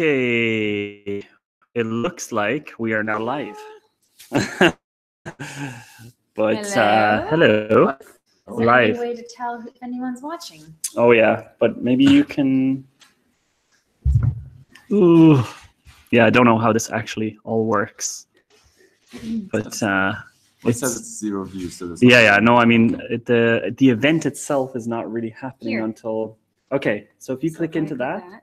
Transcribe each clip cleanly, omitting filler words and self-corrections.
Okay, it looks like we are now live. But hello. Is there Live. any way to tell if anyone's watching? Oh yeah, but maybe you can. Ooh, yeah. I don't know how this actually all works, but It says it's 0 views. So yeah. No, I mean the event itself is not really happening Here. until. Okay, so if you click into that, that.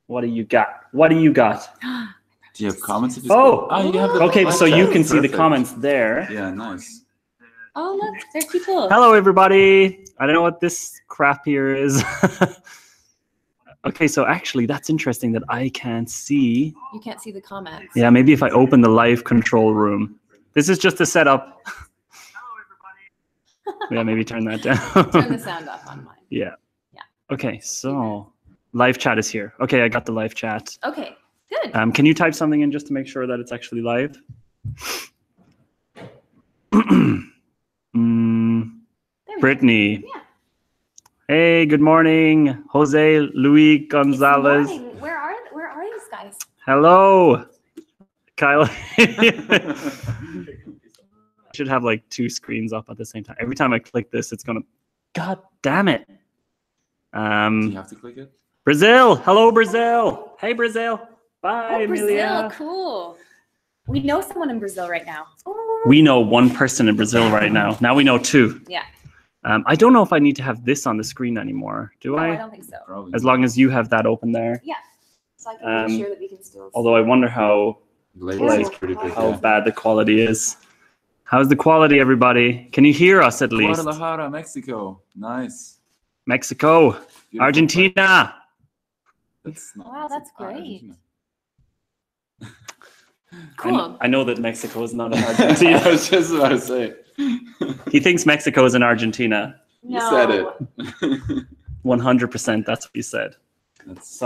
what do you got? What do you got? Do you have comments? Oh, you have the okay. live So you chat. can see the Perfect. comments there. Yeah, nice. Oh, look, there's people. Hello, everybody. I don't know what this crap here is. Okay, so actually, that's interesting that I can't see. You can't see the comments. Yeah, maybe if I open the live control room. This is just a setup. Yeah, maybe turn that down. Turn the sound off on mine. Yeah. Yeah. Okay, so live chat is here. Okay, I got the live chat. Okay, good. Can you type something in just to make sure that it's actually live? Brittany. Yeah. Hey, good morning. Jose Luis Gonzalez. Good morning. Where are these guys? Hello. Kyle. I should have like 2 screens up at the same time. Every time I click this, it's gonna. God damn it. Do you have to click it? Brazil. Hello, Brazil. Hey, Brazil. Bye, Oh, Brazil, Emilia. cool. We know someone in Brazil right now. Ooh. We know 1 person in Brazil right now. Now we know 2. Yeah. I don't know if I need to have this on the screen anymore. Do No, I? I don't think so. Probably. As long as you have that open there. Yeah. So I can make sure that we can still. Although I wonder how The latency is pretty good. how Yeah. bad the quality is. How's the quality, everybody? Can you hear us at least? Guadalajara, Mexico. Nice. Mexico, Beautiful Argentina. That's not Wow, that's great. Argentina. Cool. I know that Mexico is not in I Argentina. was just about to say. He thinks Mexico is in Argentina. You said it. 100%. That's what he said. That's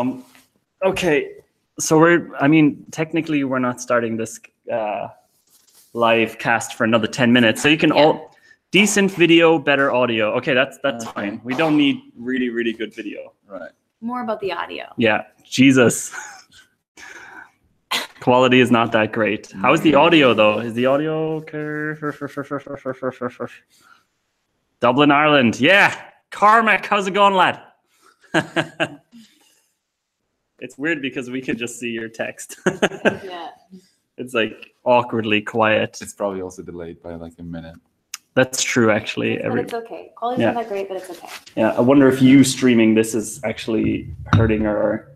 Okay, so technically we're not starting this live cast for another 10 minutes. So you can all decent video, better audio. Okay, that's fine. We don't need really, really good video. right. More about the audio. Yeah, Jesus. Quality is not that great. How is the audio though? Is the audio okay? Dublin, Ireland. Yeah. Carmack, how's it going, lad? It's weird because we can just see your text. Yeah. It's like awkwardly quiet. It's probably also delayed by like a minute. That's true, actually. But it's okay. Quality's not that great, but it's okay. Yeah, I wonder if you streaming this is actually hurting our.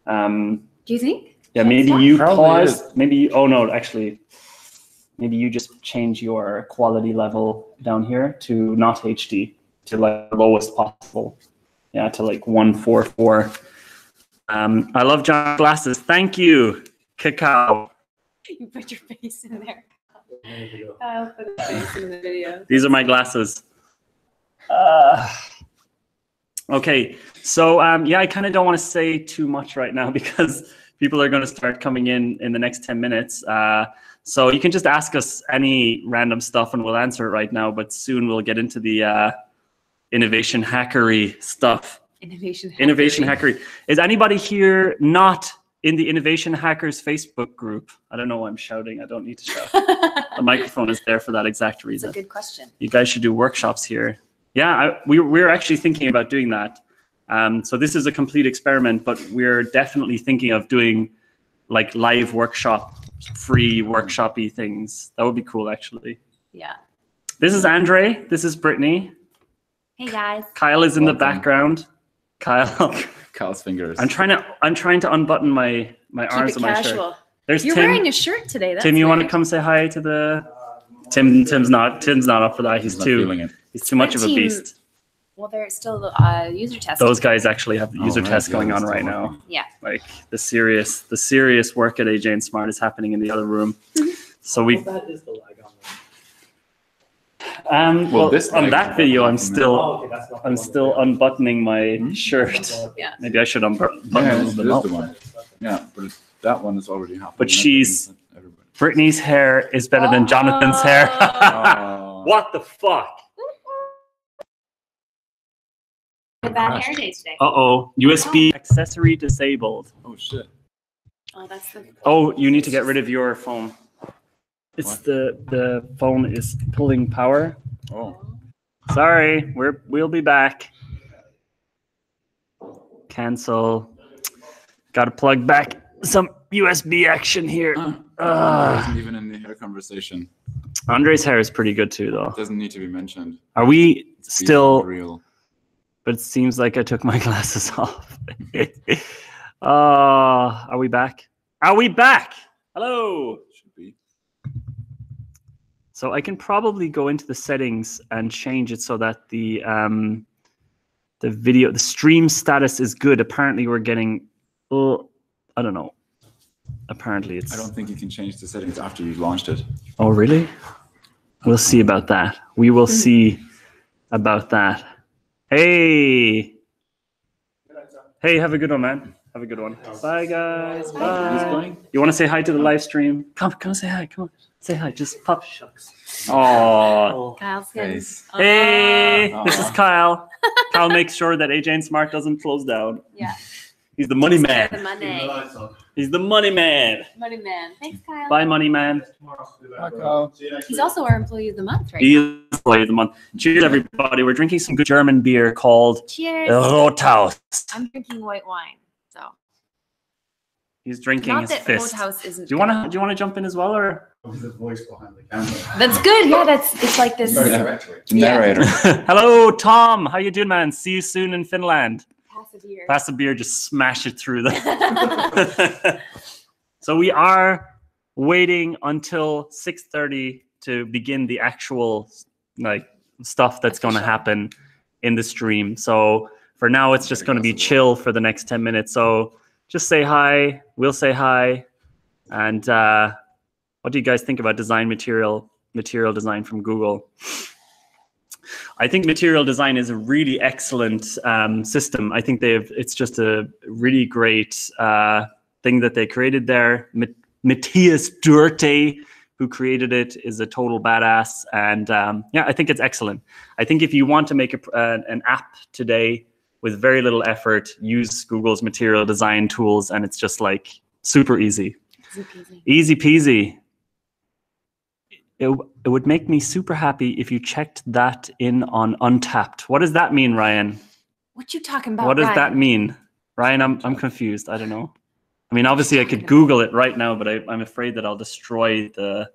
Do you think? Yeah, maybe you Probably pause. is. Maybe oh no, actually, maybe you just change your quality level down here to not HD to like the lowest possible. Yeah, to like 144. I love John's glasses. Thank you, Cacao. You put your face in there. I'll put a face in the video. These are my glasses. Okay, so yeah, I kind of don't want to say too much right now because people are going to start coming in the next 10 minutes. So you can just ask us any random stuff and we'll answer it right now, but soon we'll get into the innovation hackery stuff. Innovation hackery. Is anybody here not in the Innovation Hackers Facebook group? I don't know why I'm shouting. I don't need to shout. The microphone is there for that exact reason. That's a good question. You guys should do workshops here. Yeah, we're actually thinking about doing that. So this is a complete experiment, but we're definitely thinking of doing like live workshop, free workshop-y things. That would be cool, actually. Yeah. This is Andre. This is Brittany. Hey guys. Kyle is in the Welcome. background. Kyle. Kyle's fingers. I'm trying to unbutton my arms of my shirt. Casual. There's You're Tim. wearing a shirt today. That's Tim, you want to weird. come say hi to the Tim's not up for that. He's not feeling it. He's too much of a Team- beast. Well, they're still user testing. Those guys actually have the user right, tests yeah, going they're on still right now. working. Yeah. Like the serious work at AJ&Smart is happening in the other room. So we. That is the lag on Well, this on lag that is video, I'm not still unbuttoning my shirt. Yeah. Maybe I should unbutton Yeah, a this little is bit the more. one. Yeah, but that one is already happening. But she's- Everybody. Brittany's hair is better than Jonathan's hair. Oh. What the fuck? A bad hair day today. Uh-oh. USB accessory disabled. Oh shit. Oh, that's the. Oh, you need to get rid of your phone. It's What? the phone is pulling power. Oh. Sorry, we'll be back. Cancel. Got to plug back some USB action here. Andre isn't even in the hair conversation. Andre's hair is pretty good too, though. Doesn't need to be mentioned. Are we It's still? real. But it seems like I took my glasses off. Are we back? Are we back? Hello. Should be. So I can probably go into the settings and change it so that the stream status is good. Apparently we're getting, I don't know. Apparently it's. I don't think you can change the settings after you've launched it. Oh, really? We'll see about that. We will see about that. Hey. Hey, have a good one, man. Have a good one. Bye, guys. Bye. Who's going? You want to say hi to the live stream? Come say hi. Come on. Say hi. Just pop. Shucks. Oh. Kyle's good. Nice. Hey, Aw. this is Kyle. Kyle makes sure that AJ&Smart doesn't close down. Yeah. He's the money The man. money. He's the money man. Money man. Thanks, Kyle. Bye, money man. He's also our employee of the month right He now. is employee of the month. Cheers, everybody. We're drinking some good German beer called Cheers. Rothaus. I'm drinking white wine, so. He's drinking Not his that fist. Roadhouse isn't. Do you want to jump in as well, or? The voice behind the camera. That's good. Yeah, it's like this. Very Yeah. directory. The Yeah. narrator. Hello, Tom. How you doing, man? See you soon in Finland. Passive ear. Pass the beer, just smash it through the. So we are waiting until 6:30 to begin the actual stuff that's going to happen in the stream. So for now, it's just going to be chill for the next 10 minutes. So just say hi. We'll say hi. And what do you guys think about material design from Google? I think material design is a really excellent system. I think it's just a really great thing that they created there. Matthias Durte, who created it, is a total badass. And yeah, I think it's excellent. I think if you want to make an app today with very little effort, use Google's material design tools, and it's just like super easy. Easy peasy. Easy peasy. It would make me super happy if you checked that in on Untapped. What does that mean, Ryan? What you talking about? What does Ryan? that mean? Ryan, I'm confused. I don't know. I mean, obviously I could Google it right now, but I'm afraid that I'll destroy the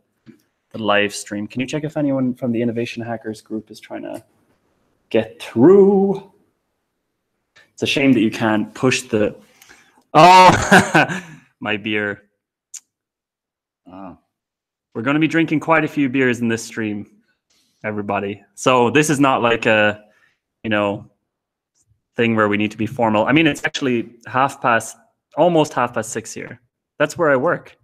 live stream. Can you check if anyone from the Innovation Hackers group is trying to get through? It's a shame that you can't push the... Oh, my beer. Oh. We're going to be drinking quite a few beers in this stream, everybody. So this is not like a, thing where we need to be formal. I mean, it's actually almost 6:30 here. That's where I work.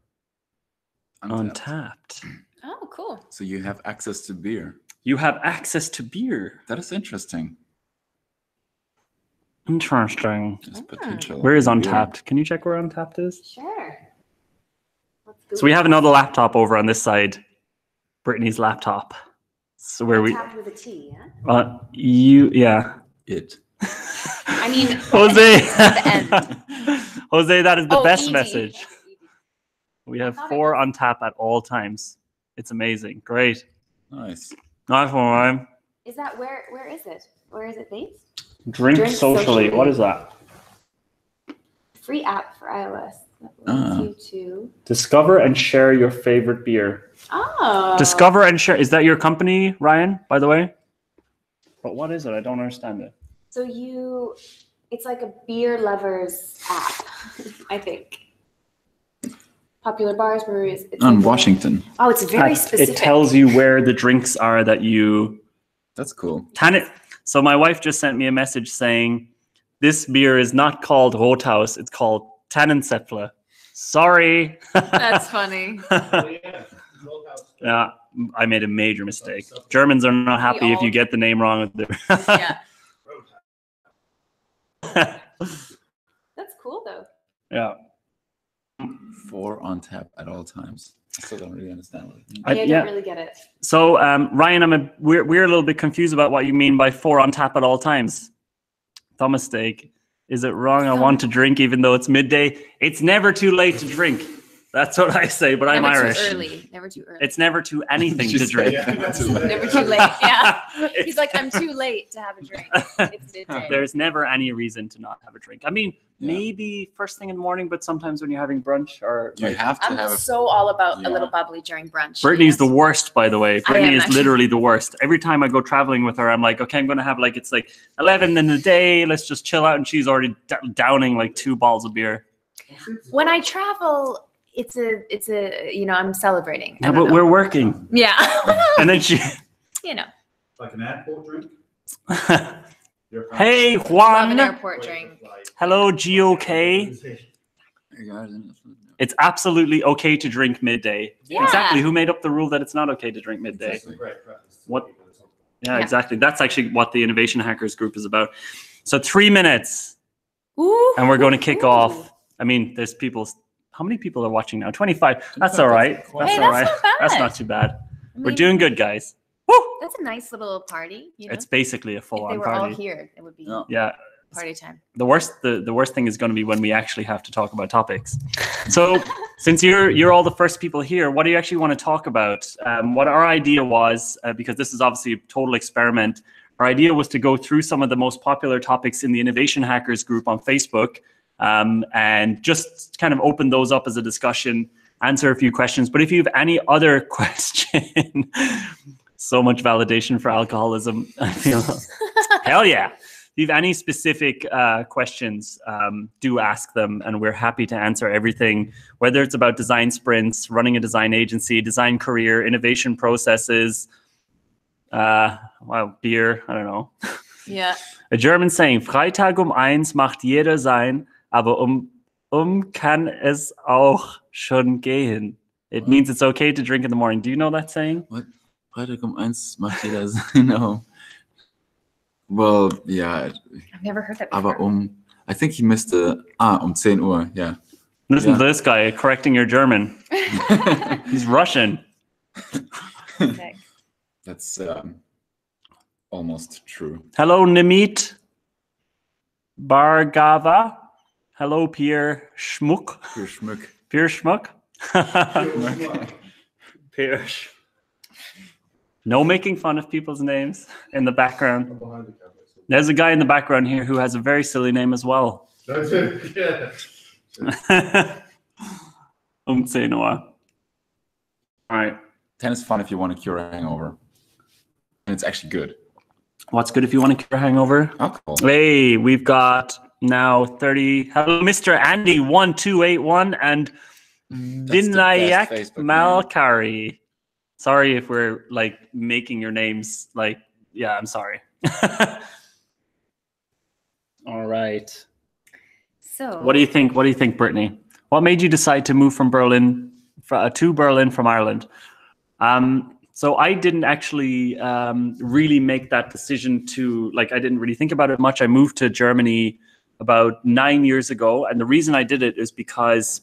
Untapped. Oh, cool. So you have access to beer. You have access to beer. That is interesting. Interesting. There's potential. Where is beer. Untapped? Can you check where Untapped is? Sure. So we have another laptop over on this side. Brittany's laptop. So where we... Tapped with a T, yeah? Yeah. It. I mean, Jose. at the end. Jose, that is the best ED. message. We have 4 on tap at all times. It's amazing. Great. Nice. Nice one, Ryan. Is that where is it? Where is it based? Drink Drink socially. socially. What is that? Free app for iOS. That Ah. lets you to. Discover and share your favorite beer. Oh. Discover and share. Is that your company, Ryan, by the way? But what is it? I don't understand it. So it's like a beer lovers app, I think. Popular bars, breweries. It's like Washington. Oh, it's very specific. It tells you where the drinks are that you... That's cool. So my wife just sent me a message saying, this beer is not called Rothaus, it's called Tannenzäpfle. Sorry. That's funny. Yeah, I made a major mistake. Germans are not happy if you get the name wrong. Yeah. That's cool though. Yeah. 4 on tap at all times. I still don't really understand what it means. I don't really get it. So Ryan, we're a little bit confused about what you mean by 4 on tap at all times. The mistake. Is it wrong? I want to drink even though it's midday. It's never too late to drink. That's what I say, but I'm Irish. Never too early. Never too early. It's never too anything to drink. Never too late. Yeah. He's like, I'm too late to have a drink. It's midday. There's never any reason to not have a drink. I mean, maybe first thing in the morning, but sometimes when you're having brunch or You have to I'm have so all about a little bubbly during brunch. Brittany's the worst, by the way. Brittany is actually. literally the worst. Every time I go traveling with her, I'm like, okay, I'm going to have it's 11 in the day. Let's just chill out. And she's already downing like 2 bottles of beer. When I travel, it's a I'm celebrating. Yeah, but we're working. Yeah. And then she, Like an airport drink? hey, Love Juan. an airport drink. Hello, GOK. It's absolutely okay to drink midday. Yeah. Exactly. Who made up the rule that it's not okay to drink midday? What? Yeah, exactly. That's actually what the Innovation Hackers group is about. So 3 minutes, Ooh. and we're going to kick off. I mean, there's people. How many people are watching now? 25. That's all right. That's all right. Not bad. That's not too bad. I We're mean, doing good, guys. Woo! That's a nice little party. It's basically a if they full-on were all party. here, it would be Yeah. party time. The worst thing is going to be when we actually have to talk about topics. So since you're all the first people here, what do you actually want to talk about? What our idea was, because this is obviously a total experiment, our idea was to go through some of the most popular topics in the Innovation Hackers group on Facebook, and just kind of open those up as a discussion, answer a few questions. But if you have any other question, so much validation for alcoholism, I feel. Hell yeah. If you have any specific questions, do ask them, and we're happy to answer everything, whether it's about design sprints, running a design agency, design career, innovation processes, beer, I don't know. Yeah. A German saying, Freitag 1 macht jeder sein, aber kann es auch schon gehen. It means it's okay to drink in the morning. Do you know that saying? What? Freitag 1 macht jeder sein. No. Well, yeah. I've never heard that before. Aber I think he missed the 10 Uhr, yeah. Listen to this guy correcting your German. He's Russian. Sick. That's almost true. Hello, Nimit Bargava. Hello, Pierre Schmuck. Für Schmuck. Pierre Schmuck. Pierre. No making fun of people's names in the background. There's a guy in the background here who has a very silly name as well. That's it. Yeah. Noah. All right. 10 is fun if you want to cure a hangover. And it's actually good. What's good if you want to cure a hangover? Alcohol. Hey, we've got now 30. Hello, Mr. Andy 1281 and Vinayak Malkari. Sorry if we're making your names I'm sorry. All right. So What do you think? What do you think, Brittany? What made you decide to move from Berlin to Berlin from Ireland? So I didn't actually really make that decision to I didn't really think about it much. I moved to Germany about 9 years ago, and the reason I did it is because,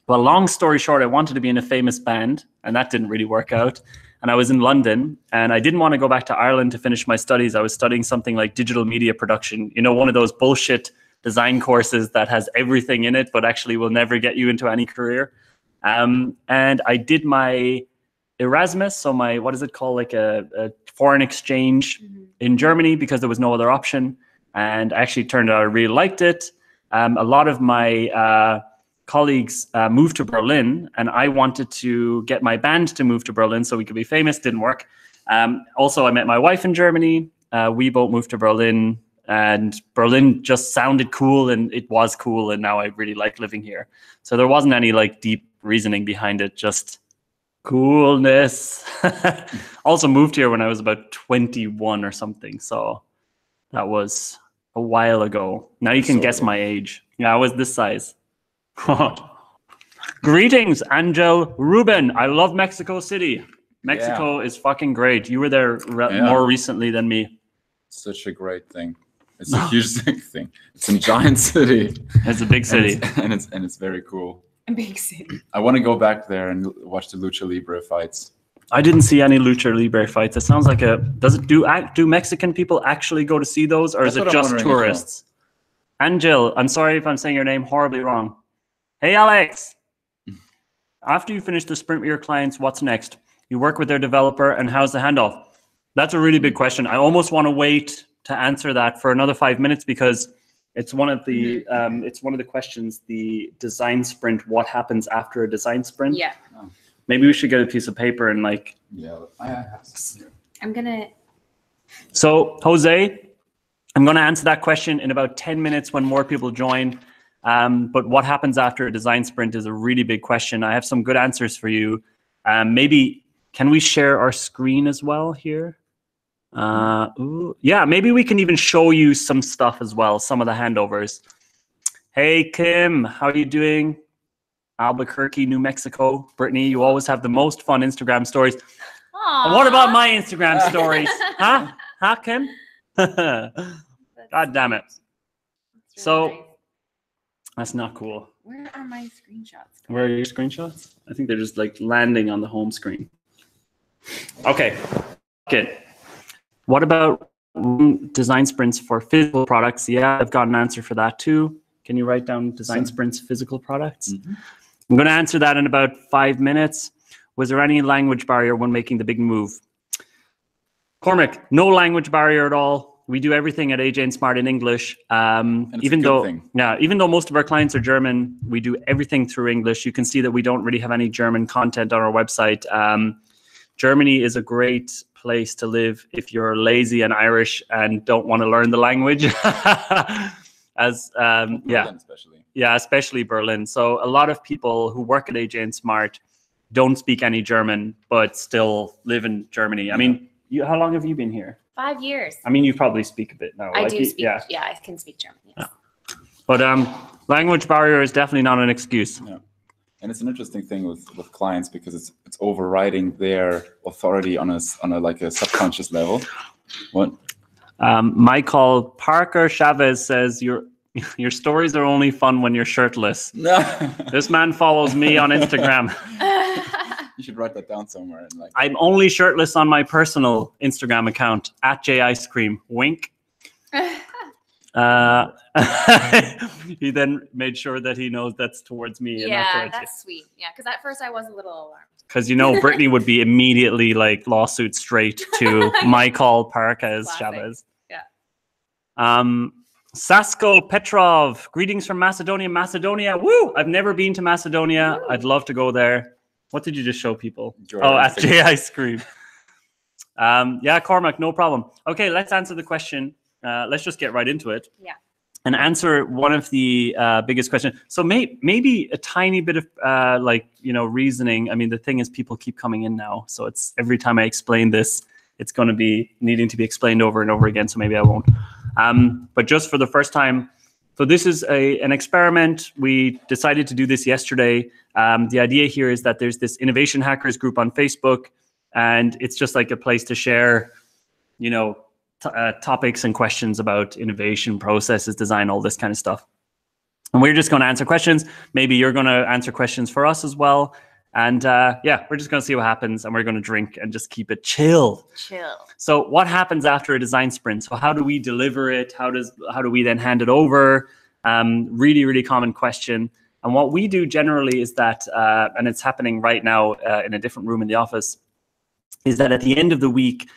well, long story short, I wanted to be in a famous band, and that didn't really work out. And I was in London, and I didn't want to go back to Ireland to finish my studies. I was studying something like digital media production, one of those bullshit design courses that has everything in it, but actually will never get you into any career. And I did my Erasmus, so my, what is it called, a foreign exchange in Germany, because there was no other option. And actually turned out I really liked it. A lot of my colleagues moved to Berlin, and I wanted to get my band to move to Berlin so we could be famous. Didn't work. Also, I met my wife in Germany. We both moved to Berlin, and Berlin just sounded cool, and it was cool, and now I really like living here. So there wasn't any deep reasoning behind it, just coolness. Also moved here when I was about 21 or something, so that was a while ago. Now you can guess my age. Yeah, I was this size. Greetings, Angel Ruben. I love Mexico City. Mexico is fucking great. You were there more recently than me. Such a great thing. It's a huge thing. It's a giant city. It's a big city. And it's very cool. A big city. I want to go back there and watch the Lucha Libre fights. I didn't see any Lucha Libre fights. It sounds like do Mexican people actually go to see those, or is it just tourists? Angel, I'm sorry if I'm saying your name horribly wrong. Hey, Alex. After you finish the sprint with your clients, what's next? You work with their developer, and how's the handoff? That's a really big question. I almost want to wait to answer that for another 5 minutes because it's one of the questions. The design sprint. What happens after a design sprint? Yeah. Maybe we should get a piece of paper and like. Yeah, I have. I'm gonna. So Jose, I'm going to answer that question in about 10 minutes when more people join. But what happens after a design sprint is a really big question. I have some good answers for you. Maybe can we share our screen as well here? Yeah, maybe we can even show you some stuff as well, some of the handovers. Hey, Kim, how are you doing? Albuquerque, New Mexico. Brittany, you always have the most fun Instagram stories. Aww. What about my Instagram stories? Huh? Huh, Kim? God damn it. Really so nice. That's not cool. Where are my screenshots? Where are your screenshots? I think they're just like landing on the home screen. Okay. Good. What about design sprints for physical products? Yeah, I've got an answer for that too. Can you write down design sprints physical products? Mm-hmm. I'm going to answer that in about 5 minutes. Was there any language barrier when making the big move? Cormac, no language barrier at all. We do everything at AJ&Smart in English. Even though most of our clients are German, we do everything through English. You can see that we don't really have any German content on our website. Germany is a great place to live if you're lazy and Irish and don't want to learn the language. Especially Berlin. So a lot of people who work at AJ&Smart don't speak any German, but still live in Germany. I mean, how long have you been here? 5 years. I mean, you probably speak a bit now. I do speak. Yeah, I can speak German. Yes. Yeah. But language barrier is definitely not an excuse. Yeah. And it's an interesting thing with clients because it's overriding their authority on a like a subconscious level. What? Michael Parker Chavez says your stories are only fun when you're shirtless. This man follows me on Instagram. You should write that down somewhere. And like, I'm only shirtless on my personal Instagram account @JIceCream. Wink. He then made sure that he knows that's towards me. And yeah, that's sweet. Yeah, because at first I was a little alarmed. Because Brittany would be immediately like lawsuit straight to Michael Parkas Chavez. Yeah. Sasko Petrov, greetings from Macedonia. Woo! I've never been to Macedonia. Woo. I'd love to go there. What did you just show people? At @JIceCream. Yeah, Cormac, no problem. Okay, let's answer the question. Let's just get right into it. Yeah. And answer one of the biggest questions. So maybe a tiny bit of reasoning. I mean, the thing is, people keep coming in now, so it's every time I explain this, it's going to be needing to be explained over and over again. So maybe I won't. But just for the first time, so this is an experiment. We decided to do this yesterday. The idea here is that there's this innovation hackers group on Facebook, and it's just like a place to share, topics and questions about innovation, processes, design, all this kind of stuff. And we're just going to answer questions. Maybe you're going to answer questions for us as well. And we're just going to see what happens, and we're going to drink and just keep it chill. So what happens after a design sprint? So how do we deliver it? How do we then hand it over? Really, really common question. And what we do generally is that, and it's happening right now in a different room in the office, is that at the end of the week,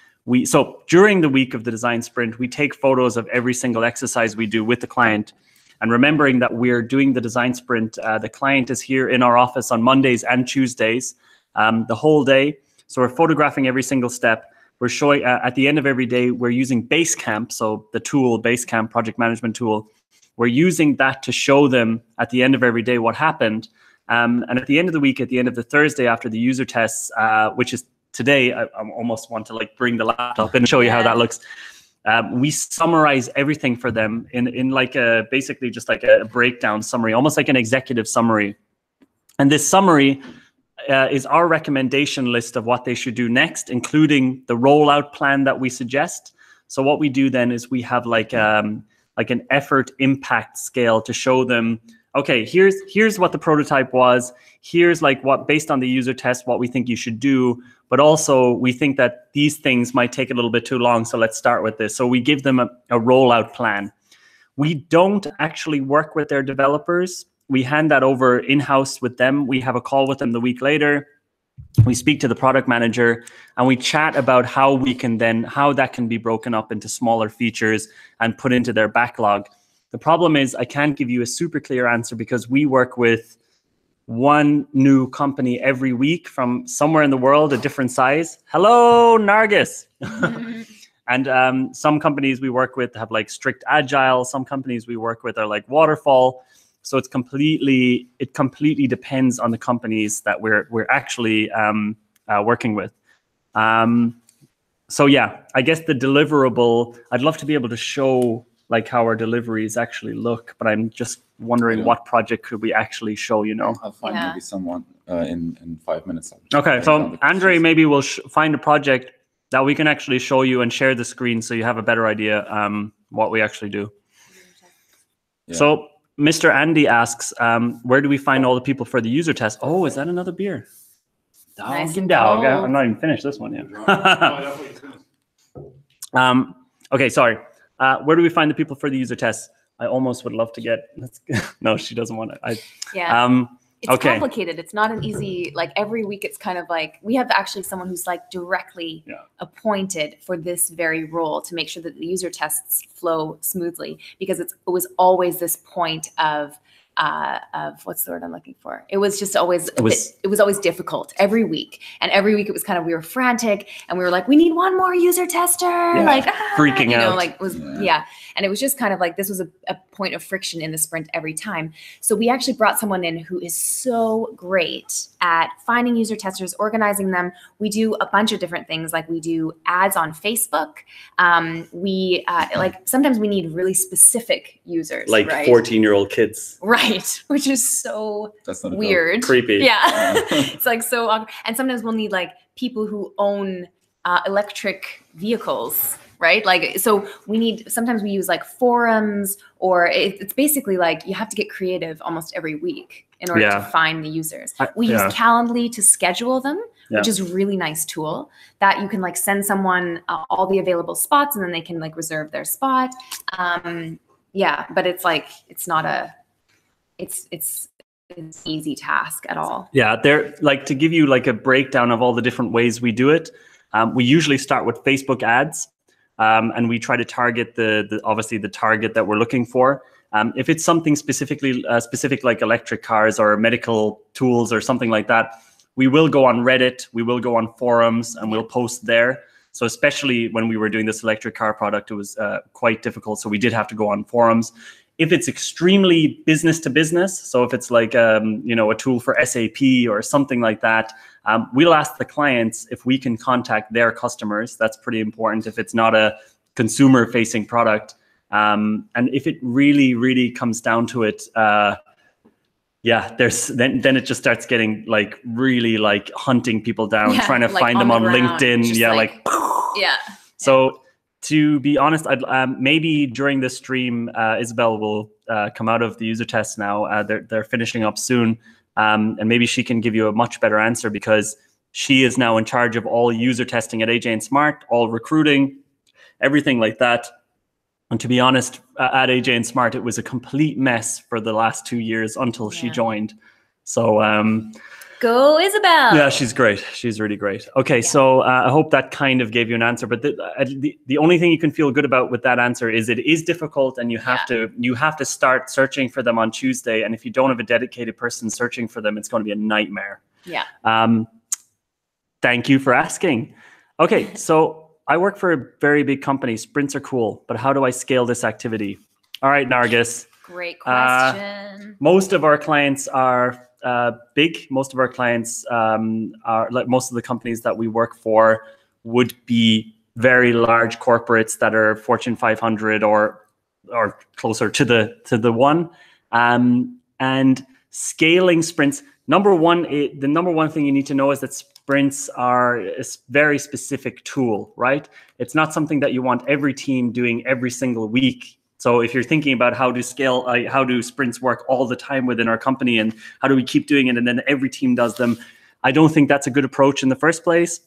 during the week of the design sprint, we take photos of every single exercise we do with the client. And remembering that we're doing the design sprint, the client is here in our office on Mondays and Tuesdays, the whole day. So we're photographing every single step. We're showing at the end of every day, we're using Basecamp, so the tool, Basecamp project management tool. We're using that to show them at the end of every day what happened. And at the end of the week, at the end of the Thursday after the user tests, which is today, I almost want to bring the laptop and show you how that looks. We summarize everything for them in basically just like a breakdown summary, almost like an executive summary. And this summary is our recommendation list of what they should do next, including the rollout plan that we suggest. So what we do then is we have like an effort impact scale to show them, okay, here's what the prototype was. Here's what, based on the user test, what we think you should do. But also we think that these things might take a little bit too long. So let's start with this. So we give them a rollout plan. We don't actually work with their developers. We hand that over in-house with them. We have a call with them the week later. We speak to the product manager and we chat about how that can be broken up into smaller features and put into their backlog. The problem is I can't give you a super clear answer because we work with one new company every week from somewhere in the world, a different size. Hello, Nargis. And some companies we work with have like strict agile. Some companies we work with are like waterfall. So it completely depends on the companies that we're actually working with. So yeah, I guess the deliverable, I'd love to be able to show like how our deliveries actually look, but I'm just wondering what project could we actually show, you know? I'll find maybe someone in 5 minutes. Okay, so Andre maybe will find a project that we can actually show you and share the screen so you have a better idea what we actually do. Yeah. So Mr. Andy asks, where do we find all the people for the user test? Oh, is that another beer? Nice and dog. cold. I'm not even finished this one yet. Okay, sorry. Where do we find the people for the user tests? I almost would love to get. No, she doesn't want it. Yeah. It's okay. complicated. It's not an easy, like every week it's kind of like, we have actually someone who's like directly appointed for this very role to make sure that the user tests flow smoothly, because it was always this point of what's the word I'm looking for? It was just always, it was always difficult every week. And every week it was kind of, we were frantic and we were like, we need one more user tester. Like freaking out. Like it was, And it was just kind of like, this was a point of friction in the sprint every time. So we actually brought someone in who is so great at finding user testers, organizing them. We do a bunch of different things. Like we do ads on Facebook. We like sometimes we need really specific users. Like 14-year-old kids. Right. Which is so weird. Creepy. Yeah. It's like so awkward. And sometimes we'll need like people who own electric vehicles, right? Like, so sometimes we use like forums, or it's basically like you have to get creative almost every week in order to find the users. We use Calendly to schedule them, which is a really nice tool that you can like send someone all the available spots and then they can like reserve their spot. But it's like, it's not it's an easy task at all. Yeah, they're like, to give you like a breakdown of all the different ways we do it. We usually start with Facebook ads, and we try to target obviously the target that we're looking for. If it's something specific like electric cars or medical tools or something like that, we will go on Reddit, we will go on forums, and we'll post there. So especially when we were doing this electric car product, it was quite difficult. So we did have to go on forums. If it's extremely business to business, so if it's like a tool for SAP or something like that, we'll ask the clients if we can contact their customers. That's pretty important if it's not a consumer-facing product. And if it really, really comes down to it, then it just starts getting like really like hunting people down, trying to find them on LinkedIn. So. To be honest, maybe during this stream, Isabel will come out of the user test now. They're finishing up soon, and maybe she can give you a much better answer because she is now in charge of all user testing at AJ&Smart, all recruiting, everything like that. And to be honest, at AJ&Smart, it was a complete mess for the last 2 years until she joined. So. Go Isabel. Yeah, she's great. She's really great. Okay, so I hope that kind of gave you an answer. But the only thing you can feel good about with that answer is it is difficult, and you have to start searching for them on Tuesday. And if you don't have a dedicated person searching for them, it's going to be a nightmare. Yeah. Thank you for asking. Okay, so I work for a very big company. Sprints are cool, but how do I scale this activity? All right, Nargis. Great question. Most of our clients are big. Most of our clients are like most of the companies that we work for would be very large corporates that are Fortune 500 or closer to the one. And scaling sprints. The number one thing you need to know is that sprints are a very specific tool, right? It's not something that you want every team doing every single week. So if you're thinking about how to scale, how do sprints work all the time within our company and how do we keep doing it and then every team does them, I don't think that's a good approach in the first place.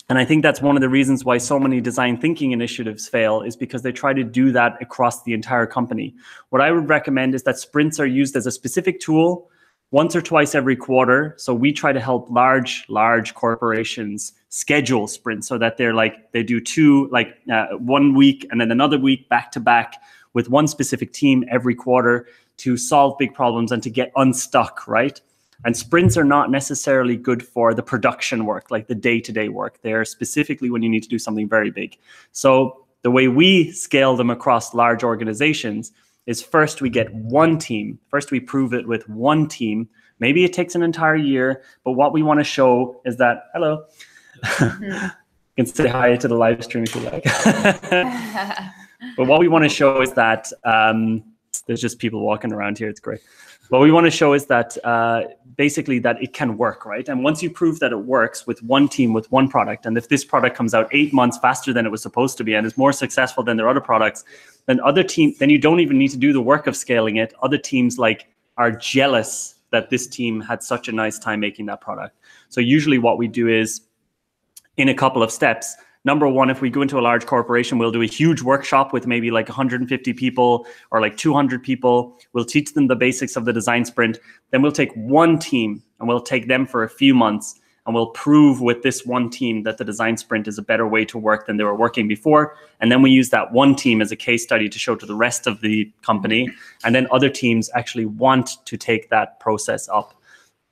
And I think that's one of the reasons why so many design thinking initiatives fail, is because they try to do that across the entire company. What I would recommend is that sprints are used as a specific tool once or twice every quarter. So we try to help large corporations schedule sprints so that they're like, they do two, like 1 week and then another week back to back with one specific team every quarter to solve big problems and to get unstuck, right? And sprints are not necessarily good for the production work, like the day-to-day work. They're specifically when you need to do something very big. So the way we scale them across large organizations is first we get one team. First we prove it with one team. Maybe it takes an entire year, but what we want to show is that, hello, you can say hi to the live stream if you like. But what we want to show is that there's just people walking around here. It's great. What we want to show is that basically that it can work, right? And once you prove that it works with one team, with one product, and if this product comes out 8 months faster than it was supposed to be and is more successful than their other products, then then you don't even need to do the work of scaling it. Other teams like are jealous that this team had such a nice time making that product. So usually what we do is in a couple of steps. Number one, if we go into a large corporation, we'll do a huge workshop with maybe like 150 people or like 200 people. We'll teach them the basics of the design sprint. Then we'll take one team and we'll take them for a few months and we'll prove with this one team that the design sprint is a better way to work than they were working before. And then we use that one team as a case study to show to the rest of the company. And then other teams actually want to take that process up.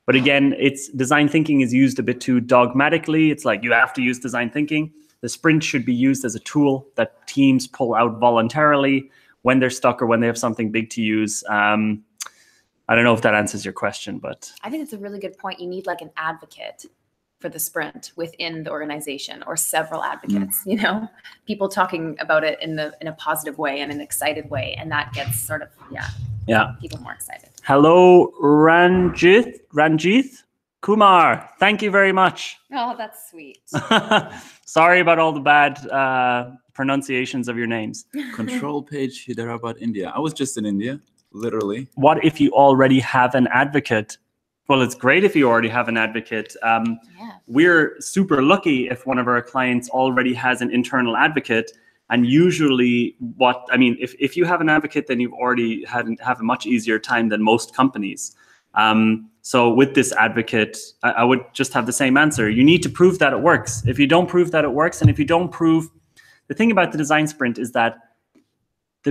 But again, design thinking is used a bit too dogmatically. It's like you have to use design thinking. The sprint should be used as a tool that teams pull out voluntarily when they're stuck or when they have something big to use. I don't know if that answers your question, but I think it's a really good point. You need like an advocate for the sprint within the organization, or several advocates, you know, people talking about it in a positive way and an excited way. And that gets sort of, people more excited. Hello, Ranjith Kumar. Thank you very much. Oh, that's sweet. Sorry about all the bad pronunciations of your names. Control page Hyderabad, India. I was just in India, literally. What if you already have an advocate? Well, it's great if you already have an advocate. We're super lucky if one of our clients already has an internal advocate. And usually if you have an advocate, then you've already have a much easier time than most companies. So with this advocate, I would just have the same answer. You need to prove that it works. If you don't prove that it works, and if you don't prove, the thing about the design sprint is that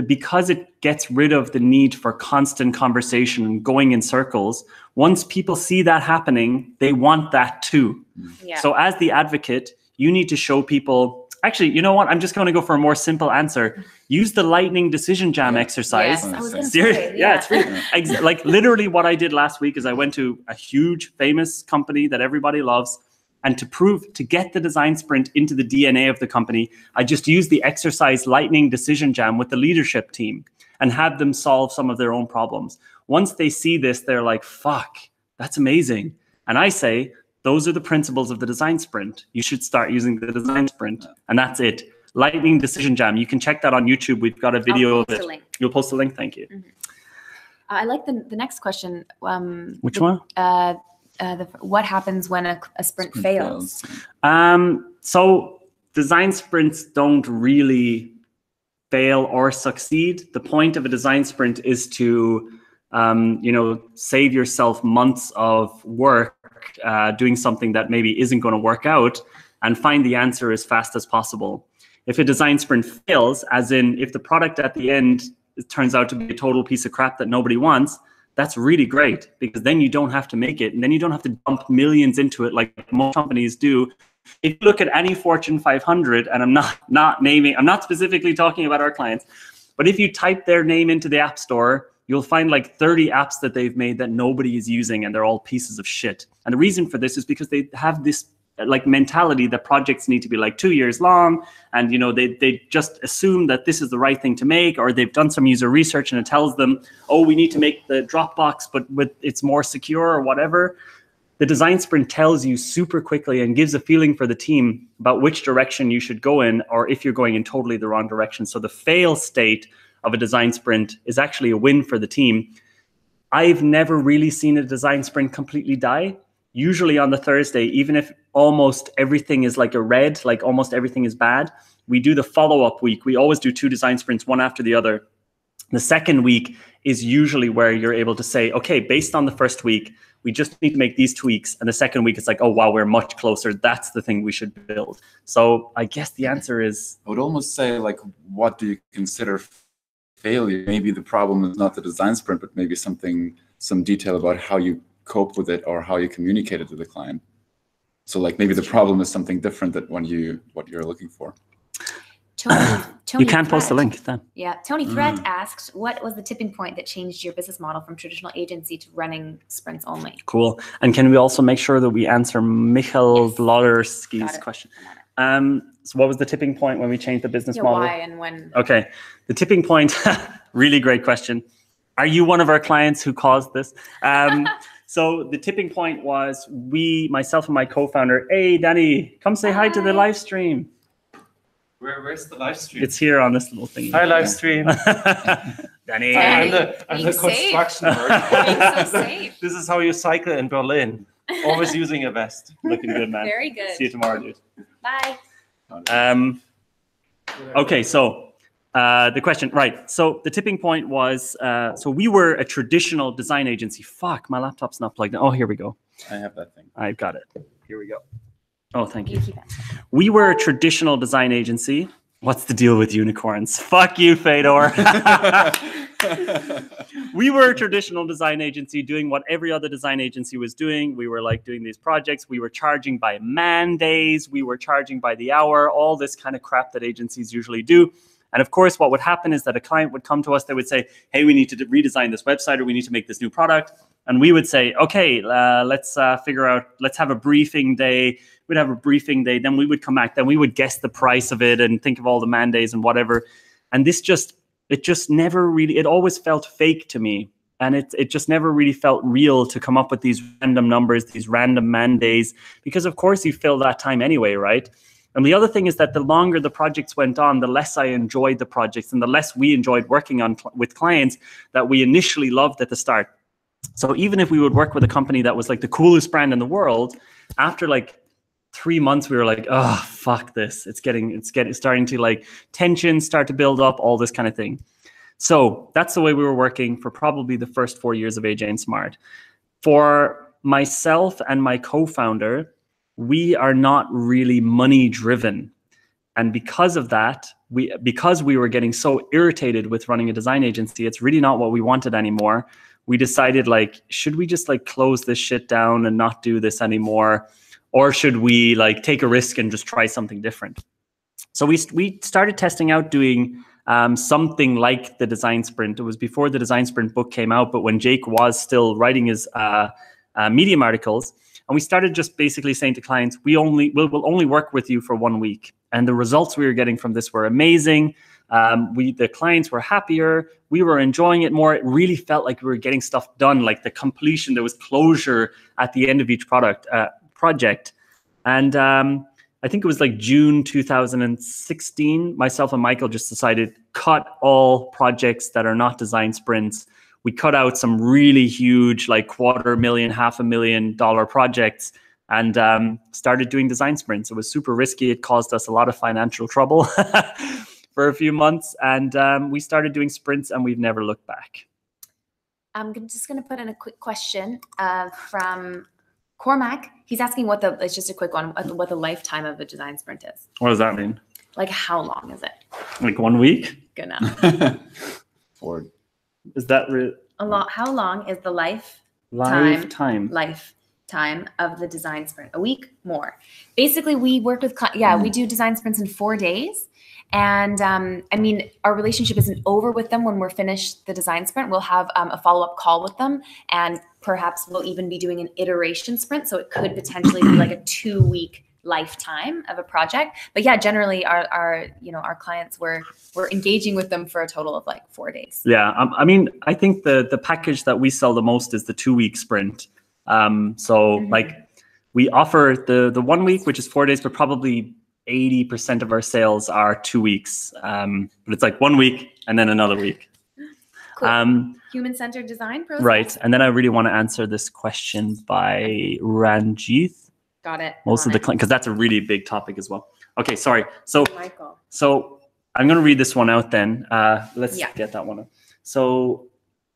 because it gets rid of the need for constant conversation and going in circles, once people see that happening, they want that too. Yeah. So as the advocate, you need to show people, actually, you know what? I'm just going to go for a more simple answer. Use the lightning decision jam exercise. Yes, I was going to say, it's really, like literally what I did last week is I went to a huge famous company that everybody loves. And to get the design sprint into the DNA of the company, I just used the exercise lightning decision jam with the leadership team and had them solve some of their own problems. Once they see this, they're like, fuck, that's amazing. And I say, those are the principles of the design sprint. You should start using the design sprint. And that's it. Lightning decision jam. You can check that on YouTube. We've got a video of it. You'll post a link. Thank you. Mm-hmm. I like the next question. Which one? What happens when a sprint fails? So design sprints don't really fail or succeed. The point of a design sprint is to save yourself months of work doing something that maybe isn't going to work out, and find the answer as fast as possible. If a design sprint fails, as in if the product at the end turns out to be a total piece of crap that nobody wants, that's really great, because then you don't have to make it, and then you don't have to dump millions into it like most companies do. If you look at any Fortune 500, and I'm not specifically talking about our clients, but if you type their name into the App Store, you'll find like 30 apps that they've made that nobody is using, and they're all pieces of shit. And the reason for this is because they have this like mentality that projects need to be like 2 years long, and they just assume that this is the right thing to make, or they've done some user research and it tells them, oh, we need to make the Dropbox but it's more secure or whatever. The design sprint tells you super quickly and gives a feeling for the team about which direction you should go in, or if you're going in totally the wrong direction. So the fail state of a design sprint is actually a win for the team. I've never really seen a design sprint completely die. usually on the Thursday, even if almost everything is like a red, like almost everything is bad, we do the follow-up week. We always do 2 design sprints, one after the other. The second week is usually where you're able to say, okay, based on the first week, we just need to make these tweaks. And the second week, it's like, oh, wow, we're much closer. That's the thing we should build. So I guess the answer is... I would almost say, like, what do you consider failure? Maybe the problem is not the design sprint, but maybe some detail about how you cope with it or how you communicate it to the client. So like maybe the problem is something different than what you're looking for. Tony you can't post the link then. Yeah, Tony Threat asked, what was the tipping point that changed your business model from traditional agency to running sprints only? Cool. And can we also make sure that we answer Michael Vlodarski's question? So what was the tipping point when we changed the business model? Why and when? Okay, the tipping point, really great question. Are you one of our clients who caused this? So the tipping point was myself and my co-founder, hey, Danny, come say hi to the live stream. Where's the live stream? It's here on this little thing. Hi, live stream. Danny. I'm the construction worker. So safe. This is how you cycle in Berlin. Always using a vest. Looking good, man. Very good. See you tomorrow, dude. Bye. Okay, so the question, right. So the tipping point was, so we were a traditional design agency. Fuck, my laptop's not plugged in. Oh, here we go. I have that thing. I've got it. Here we go. Oh, thank you. keep it. We were a traditional design agency. What's the deal with unicorns? Fuck you, Fedor. We were a traditional design agency doing what every other design agency was doing. We were like doing these projects. We were charging by man days. We were charging by the hour, all this kind of crap that agencies usually do. And of course, what would happen is that a client would come to us. They would say, hey, we need to redesign this website, or we need to make this new product. And we would say, okay, let's figure out, let's have a briefing day. We'd have a briefing day. Then we would come back. Then we would guess the price of it and think of all the man days and whatever. And it just never really, it always felt fake to me. And it just never really felt real to come up with these random numbers, these random man days, because of course you fill that time anyway, right? And the other thing is that the longer the projects went on, the less I enjoyed the projects and the less we enjoyed working on with clients that we initially loved at the start. So even if we would work with a company that was like the coolest brand in the world, after like 3 months, we were like, oh, fuck this. It's starting to like tensions start to build up, all this kind of thing. So that's the way we were working for probably the first 4 years of AJ&Smart. For myself and my co-founder, we are not really money driven. And because of that, because we were getting so irritated with running a design agency, it's really not what we wanted anymore. We decided, like, should we just like close this shit down and not do this anymore? Or should we like take a risk and just try something different? So we started testing out doing something like the design sprint. It was before the design sprint book came out, but when Jake was still writing his Medium articles. And we started just basically saying to clients, we'll only work with you for 1 week. And the results we were getting from this were amazing. The clients were happier. We were enjoying it more. It really felt like we were getting stuff done, like the completion. There was closure at the end of each project. And I think it was like June 2016, myself and Michael just decided, cut all projects that are not design sprints. We cut out some really huge, like $250,000, $500,000 projects, and started doing design sprints. It was super risky. It caused us a lot of financial trouble for a few months. And we started doing sprints, and we've never looked back. I'm just going to put in a quick question from Cormac. He's asking it's just a quick one, what the lifetime of a design sprint is. What does that mean? Like, how long is it? Like 1 week? Good enough. Forward. Is that how long is the lifetime of the design sprint? A week? More. Basically, we work with, we do design sprints in 4 days. And I mean, our relationship isn't over with them when we're finished the design sprint. We'll have a follow-up call with them, and perhaps we'll even be doing an iteration sprint. So it could potentially be like a 2-week lifetime of a project. But yeah, generally our clients, we're engaging with them for a total of like 4 days. Yeah, I mean, I think the package that we sell the most is the 2-week sprint. Like we offer the 1 week, which is 4 days, but probably 80% of our sales are 2 weeks. But it's like 1 week and then another week. Cool. Human-centered design process. Right. And then I really want to answer this question by Ranjith. Got it. Most of the because that's a really big topic as well. Okay, sorry. Michael. So I'm going to read this one out then. Let's get that one up. So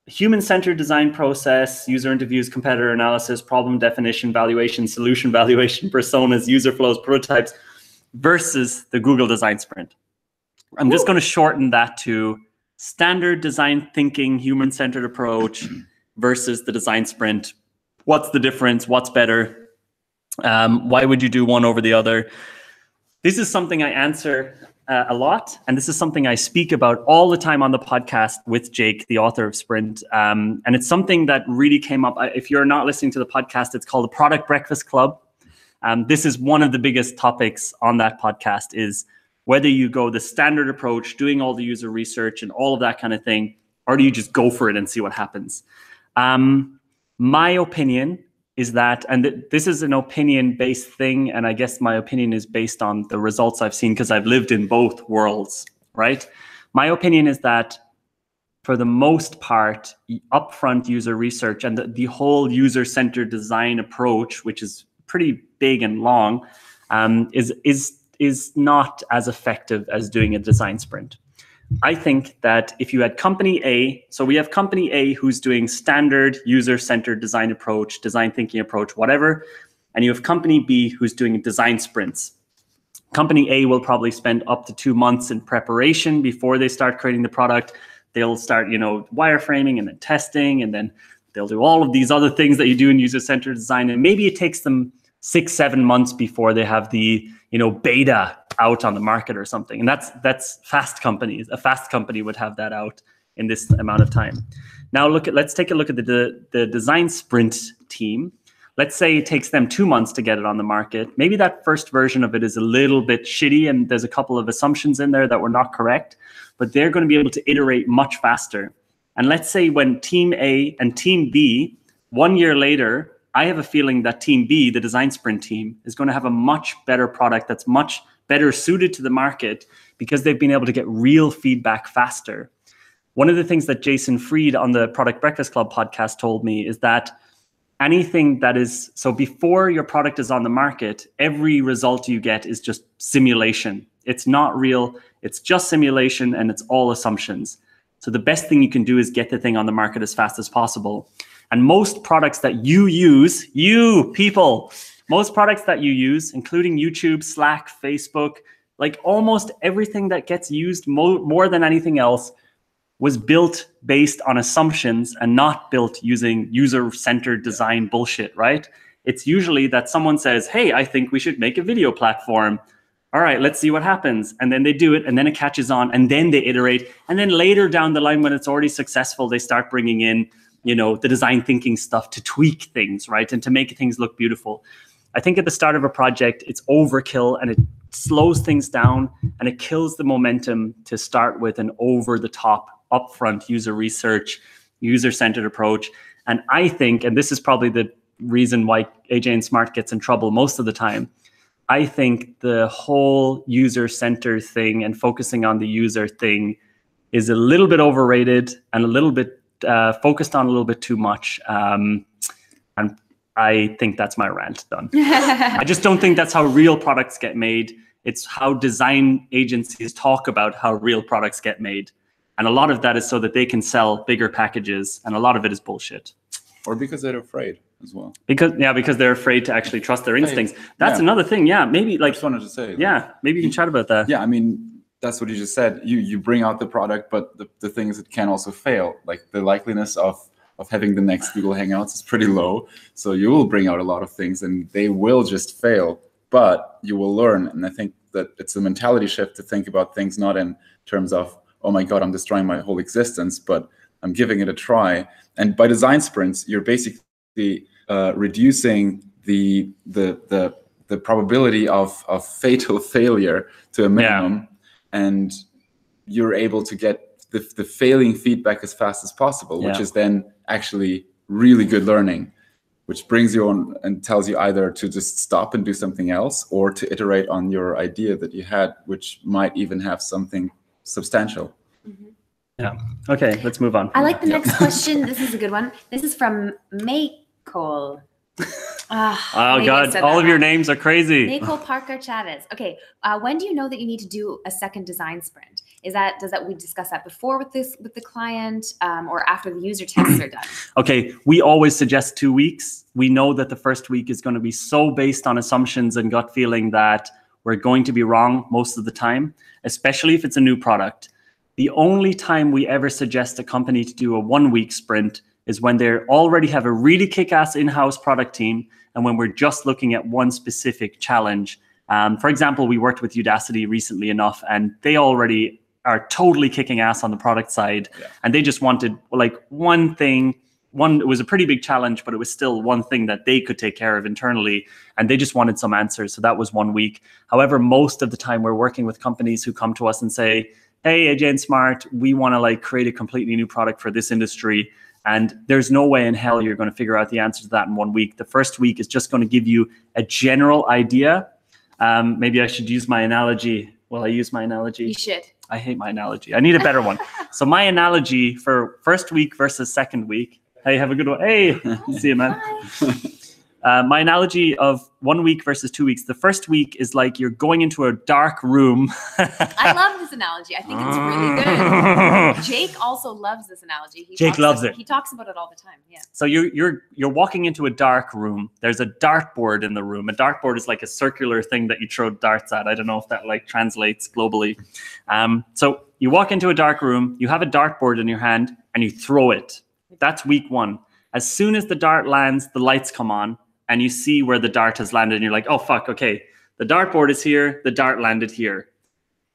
human-centered design process, user interviews, competitor analysis, problem definition, valuation, solution valuation, personas, user flows, prototypes versus the Google design sprint. I'm just going to shorten that to standard design thinking, human-centered approach versus the design sprint. What's the difference? What's better? Why would you do one over the other? This is something I answer a lot, and this is something I speak about all the time on the podcast with Jake, the author of Sprint. And it's something that really came up. If you're not listening to the podcast, it's called the Product Breakfast Club. This is one of the biggest topics on that podcast is whether you go the standard approach, doing all the user research and all of that kind of thing, or do you just go for it and see what happens? My opinion is that, and this is an opinion-based thing, and I guess my opinion is based on the results I've seen because I've lived in both worlds, right? My opinion is that for the most part, upfront user research and the whole user-centered design approach, which is pretty big and long, is not as effective as doing a design sprint. I think that if you had company A, so we have company A who's doing standard user-centered design approach, design thinking approach, whatever, and you have company B who's doing design sprints. Company A will probably spend up to 2 months in preparation before they start creating the product. They'll start, wireframing and then testing, and then they'll do all of these other things that you do in user-centered design. And maybe it takes them 6-7 months before they have the beta out on the market or something. And that's fast companies. A fast company would have that out in this amount of time. Now let's take a look at the design sprint team. Let's say it takes them 2 months to get it on the market. Maybe that first version of it is a little bit shitty and there's a couple of assumptions in there that were not correct, but they're going to be able to iterate much faster. And let's say when team A and team B, 1 year later, I have a feeling that team B, the design sprint team, is going to have a much better product that's much better suited to the market because they've been able to get real feedback faster. One of the things that Jason Fried on the Product Breakfast Club podcast told me is that anything that is, so before your product is on the market, every result you get is just simulation. It's not real, it's just simulation, and it's all assumptions. So the best thing you can do is get the thing on the market as fast as possible. And most products that you use, most products that you use, including YouTube, Slack, Facebook, like almost everything that gets used more than anything else was built based on assumptions and not built using user-centered design bullshit, right? It's usually that someone says, hey, I think we should make a video platform. All right, let's see what happens. And then they do it, and then it catches on, and then they iterate. And then later down the line, when it's already successful, they start bringing in the design thinking stuff to tweak things, right? And to make things look beautiful. I think at the start of a project, it's overkill and it slows things down and it kills the momentum to start with an over-the-top, upfront user research, user-centered approach. And I think, and this is probably the reason why AJ&Smart gets in trouble most of the time, I think the whole user-centered thing and focusing on the user thing is a little bit overrated and a little bit focused on a little bit too much. And I think that's my rant done. I just don't think that's how real products get made. It's how design agencies talk about how real products get made. And a lot of that is so that they can sell bigger packages. And a lot of it is bullshit. Or because they're afraid as well. Because they're afraid to actually trust their instincts. That's another thing. Yeah, maybe I just wanted to say. Maybe you can chat about that. Yeah, I mean, that's what you just said. You bring out the product, but the thing is it can also fail. Like the likeliness of having the next Google Hangouts is pretty low. So you will bring out a lot of things and they will just fail, but you will learn. And I think that it's a mentality shift to think about things not in terms of, oh my God, I'm destroying my whole existence, but I'm giving it a try. And by design sprints, you're basically reducing the probability of fatal failure to a minimum. Yeah. And you're able to get the failing feedback as fast as possible, which is then actually really good learning, which brings you on and tells you either to just stop and do something else or to iterate on your idea that you had, which might even have something substantial. Mm-hmm. Yeah. Okay, let's move on. I like the next question. This is a good one. This is from Maycole. Oh God, all of your names are crazy. Maycole Parker Chavez. Okay, when do you know that you need to do a second design sprint? We discuss that before with the client or after the user tests are done? Okay, we always suggest 2 weeks. We know that the first week is going to be so based on assumptions and gut feeling that we're going to be wrong most of the time, especially if it's a new product. The only time we ever suggest a company to do a 1 week sprint is when they already have a really kick-ass in-house product team and when we're just looking at one specific challenge. For example, we worked with Udacity recently enough, and they already are totally kicking ass on the product side. Yeah. And they just wanted like one thing. It was a pretty big challenge, but it was still one thing that they could take care of internally. And they just wanted some answers. So that was 1 week. However, most of the time we're working with companies who come to us and say, hey, AJ&Smart, we want to like create a completely new product for this industry. And there's no way in hell you're going to figure out the answer to that in 1 week. The first week is just going to give you a general idea. Maybe I should use my analogy. Will I use my analogy? You should. I hate my analogy. I need a better one. So my analogy for first week versus second week. Hey, have a good one. Hey, see you, man. My analogy of 1 week versus 2 weeks. The first week is like you're going into a dark room. I love this analogy. I think it's really good. Jake also loves this analogy. Jake loves it. He talks about it all the time. Yeah. So you're walking into a dark room. There's a dartboard in the room. A dartboard is like a circular thing that you throw darts at. I don't know if that like translates globally. So you walk into a dark room. You have a dartboard in your hand and you throw it. That's week one. As soon as the dart lands, the lights come on. And you see where the dart has landed and you're like, oh, fuck, okay. The dartboard is here, the dart landed here.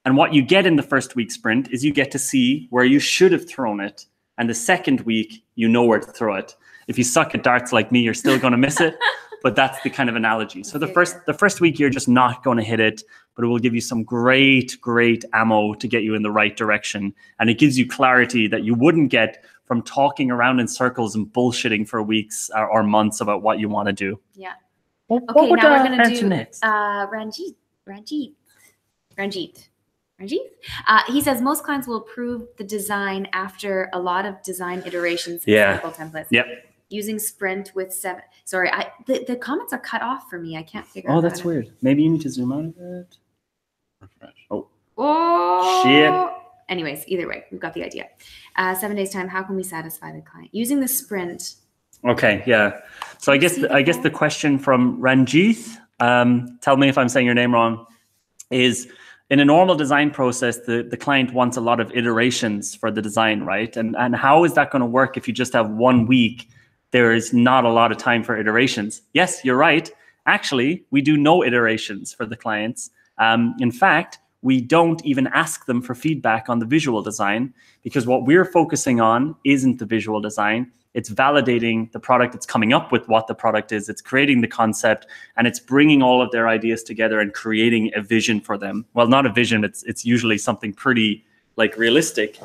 And what you get in the first week sprint is you get to see where you should have thrown it. And the second week, you know where to throw it. If you suck at darts like me, you're still going to miss it. But that's the kind of analogy. So the first week, you're just not going to hit it, but it will give you some great ammo to get you in the right direction. And it gives you clarity that you wouldn't get from talking around in circles and bullshitting for weeks or months about what you want to do. Yeah. Okay, now we're going to do next? Ranjit. He says most clients will approve the design after a lot of design iterations and sample templates. Yep. Using sprint with 7. Sorry, the comments are cut off for me. I can't figure out. Oh, that's weird. Maybe you need to zoom out a bit. Refresh. Oh, shit. Anyways, either way, we've got the idea. 7 days time, how can we satisfy the client? Using the sprint. Okay, yeah. So I guess the question from Ranjit, tell me if I'm saying your name wrong, is in a normal design process, the client wants a lot of iterations for the design, right? And how is that going to work if you just have 1 week? There is not a lot of time for iterations. Yes, you're right. Actually, we do no iterations for the clients. In fact, we don't even ask them for feedback on the visual design because what we're focusing on isn't the visual design. It's validating the product. It's coming up with what the product is. It's creating the concept, and it's bringing all of their ideas together and creating a vision for them. Well, not a vision. It's usually something pretty like realistic.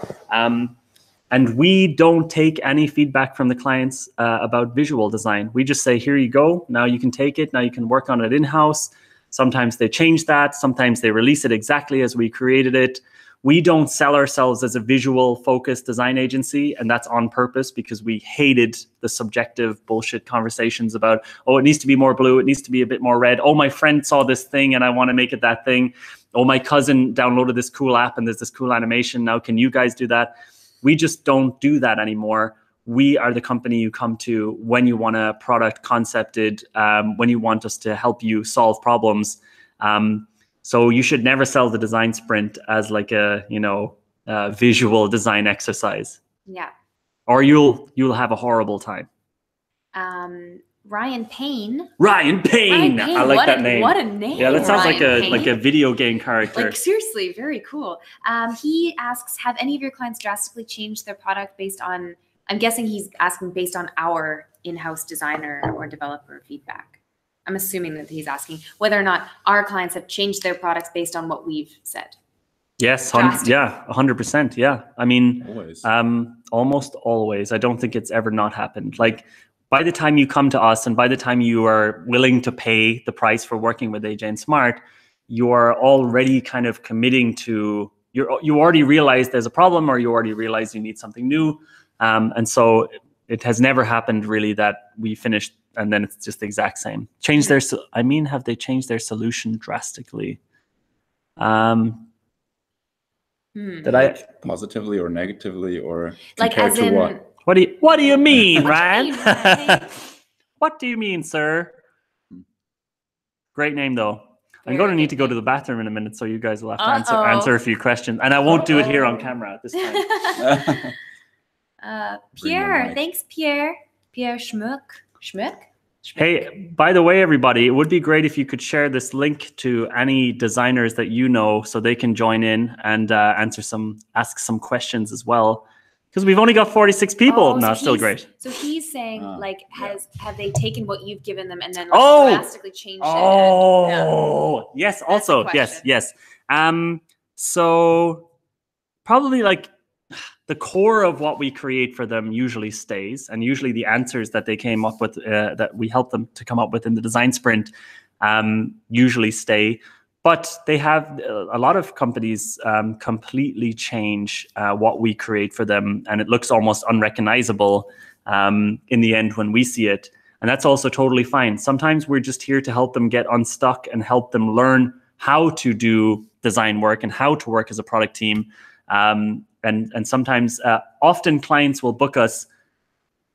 And we don't take any feedback from the clients about visual design. We just say, here you go. Now you can take it. Now you can work on it in-house. Sometimes they change that. Sometimes they release it exactly as we created it. We don't sell ourselves as a visual-focused design agency, and that's on purpose because we hated the subjective bullshit conversations about, oh, it needs to be more blue, it needs to be a bit more red. Oh, my friend saw this thing and I want to make it that thing. Oh, my cousin downloaded this cool app and there's this cool animation. Now, can you guys do that? We just don't do that anymore. We are the company you come to when you want a product concepted, when you want us to help you solve problems. So you should never sell the design sprint as like a, visual design exercise. Yeah. Or you'll have a horrible time. Ryan Payne. Ryan Payne. I like that name. What a name. Yeah, that sounds Ryan like a video game character. Like seriously, very cool. He asks, have any of your clients drastically changed their product based on, I'm guessing he's asking based on our in-house designer or developer feedback. I'm assuming that he's asking whether or not our clients have changed their products based on what we've said. Yes, 100%. Yeah. I mean, Always. Almost always. I don't think it's ever not happened. Like by the time you come to us and by the time you are willing to pay the price for working with AJ&Smart, you are already kind of committing to, you already realize there's a problem, or you already realize you need something new. And so it has never happened really that we finished and then it's just the exact same. Have they changed their solution drastically? Did I positively or negatively, or Like compared as to in, what? What do you mean, Ryan? What do you mean, Ryan? What do you mean, sir? Great name, though. I'm Very going to need good to go to name. the bathroom in a minute, so you guys will have to Uh-oh. answer a few questions, and I won't do it here on camera this time. Pierre, mic. thanks, Pierre. Pierre Schmuck. Schmuck? Hey, by the way, everybody, it would be great if you could share this link to any designers that you know, so they can join in and ask some questions as well. Because we've only got 46 people. Oh, No, so it's still he's- great. So he's saying, like, have they taken what you've given them and then Oh! drastically changed it? Oh, yes. Also, the yes, question. yes. So probably like the core of what we create for them usually stays, and usually the answers that they came up with, that we help them to come up with in the design sprint, usually stay. But they have a lot of companies completely change what we create for them, and it looks almost unrecognizable in the end when we see it. And that's also totally fine. Sometimes we're just here to help them get unstuck and help them learn how to do design work and how to work as a product team. And sometimes, often clients will book us,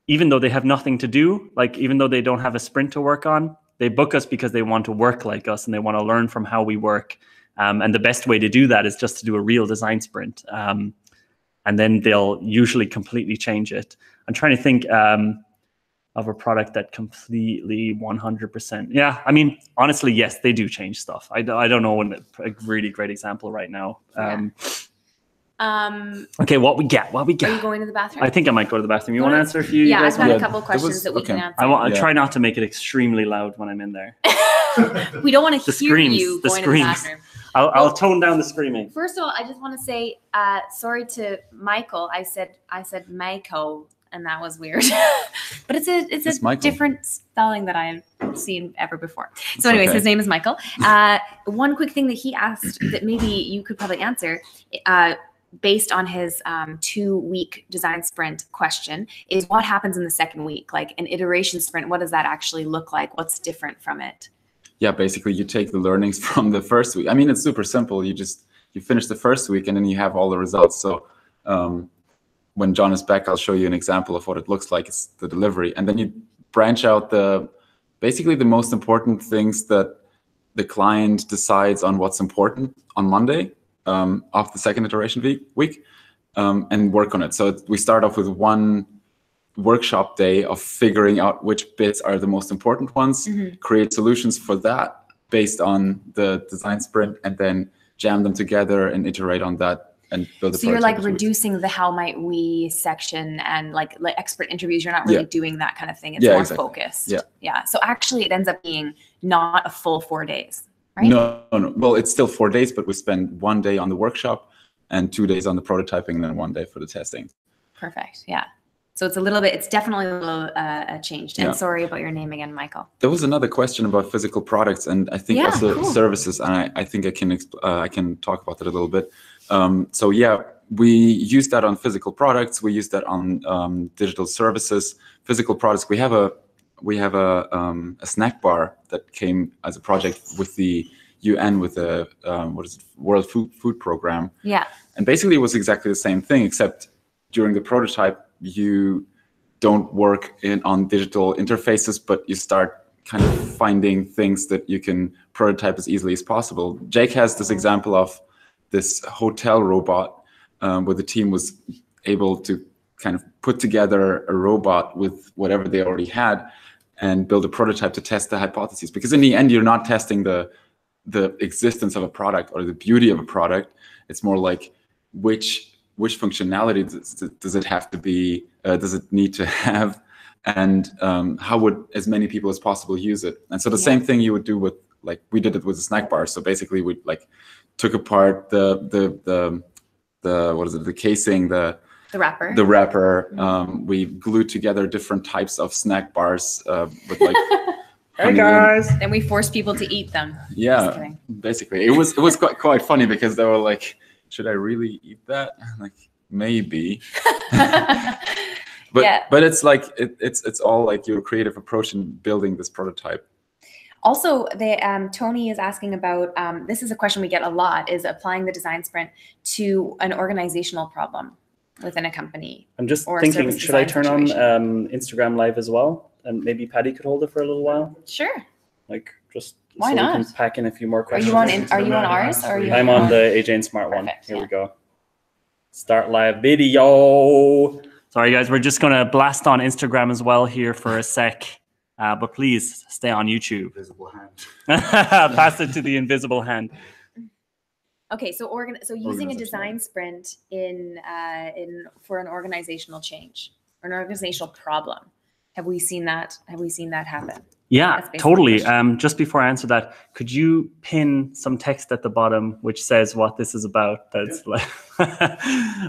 even though they have nothing to do, like even though they don't have a sprint to work on, they book us because they want to work like us and they want to learn from how we work. And the best way to do that is just to do a real design sprint. And then they'll usually completely change it. I'm trying to think of a product that completely 100%. Yeah, I mean, honestly, yes, they do change stuff. I don't know a really great example right now. Okay, what we get? Are you going to the bathroom? I think I might go to the bathroom. You want to answer a few? Yeah, you I've guys got want? a couple questions that we can answer. I try not to make it extremely loud when I'm in there. We don't want to The hear screams, you the going to the screams. bathroom. I'll tone down the screaming. First of all, I just want to say sorry to Michael. I said Michael, and that was weird. But it's a different spelling that I've seen ever before. So anyways, okay. His name is Michael. One quick thing that he asked that maybe you could probably answer, based on his 2-week design sprint question, is what happens in the second week? Like an iteration sprint, what does that actually look like? What's different from it? Yeah, basically you take the learnings from the first week. I mean, it's super simple. You finish the first week and then you have all the results. So when John is back, I'll show you an example of what it looks like. It's the delivery. And then you branch out basically the most important things that the client decides on what's important on Monday of the second iteration week, and work on it. So we start off with one workshop day of figuring out which bits are the most important ones, create solutions for that based on the design sprint, and then jam them together and iterate on that and build a So you're like prototype. reducing the how might we section and like expert interviews. You're not really doing that kind of thing. It's Yeah, more exactly. focused. Yeah. So actually it ends up being not a full 4 days, right? No. Well, it's still 4 days, but we spend 1 day on the workshop and 2 days on the prototyping, and then 1 day for the testing. Perfect. Yeah. So it's definitely a little changed. And sorry about your name again, Michael. There was another question about physical products, and I think also services, and I think I can talk about that a little bit. So yeah, we use that on physical products. We use that on digital services. Physical products. We have a snack bar that came as a project with the UN, with the World Food Program. Yeah. And basically, it was exactly the same thing, except during the prototype, you don't work on digital interfaces, but you start kind of finding things that you can prototype as easily as possible. Jake has this example of this hotel robot where the team was able to kind of put together a robot with whatever they already had and build a prototype to test the hypotheses. Because in the end, you're not testing the existence of a product or the beauty of a product. It's more like which functionality does it have to be, does it need to have, and how would as many people as possible use it? And so the same thing you would do with, like, we did it with a snack bar. So basically we like took apart the casing, the wrapper. We glued together different types of snack bars with like hey guys. Then we forced people to eat them. Yeah, basically it was quite funny because they were like should I really eat that? Like, maybe. Yeah. But it's like it's all like your creative approach in building this prototype. Also, Tony is asking about, this is a question we get a lot, is applying the design sprint to an organizational problem within a company. I'm just or thinking, service should I design turn situation. on Instagram Live as well? And maybe Patty could hold it for a little while? Sure. Like, just Why so not? we can pack in a few more Are questions. you on ours? Or are you I'm on the AJ&Smart one. Perfect, Here yeah. we go. Start live video. Sorry, guys, we're just going to blast on Instagram as well here for a sec. But please stay on YouTube. Invisible hand. Pass it to the invisible hand. Okay, so using a design sprint for an organizational change or an organizational problem. Have we seen that? Have we seen that happen? Yeah, That's basically totally. the question. Just before I answer that, could you pin some text at the bottom which says what this is about? That's like,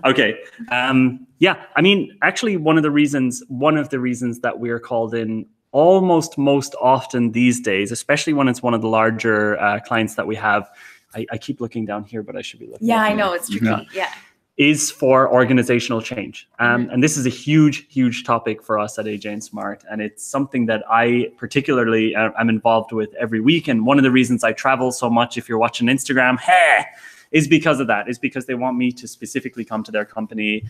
okay. Yeah, I mean, actually, one of the reasons that we're called in almost most often these days, especially when it's one of the larger clients that we have. I keep looking down here, but I should be looking. Yeah, up I here. know, it's tricky. Yeah. Is for organizational change. And this is a huge, huge topic for us at AJ&Smart. And it's something that I particularly am involved with every week. And one of the reasons I travel so much, if you're watching Instagram, is because of that. Is because they want me to specifically come to their company,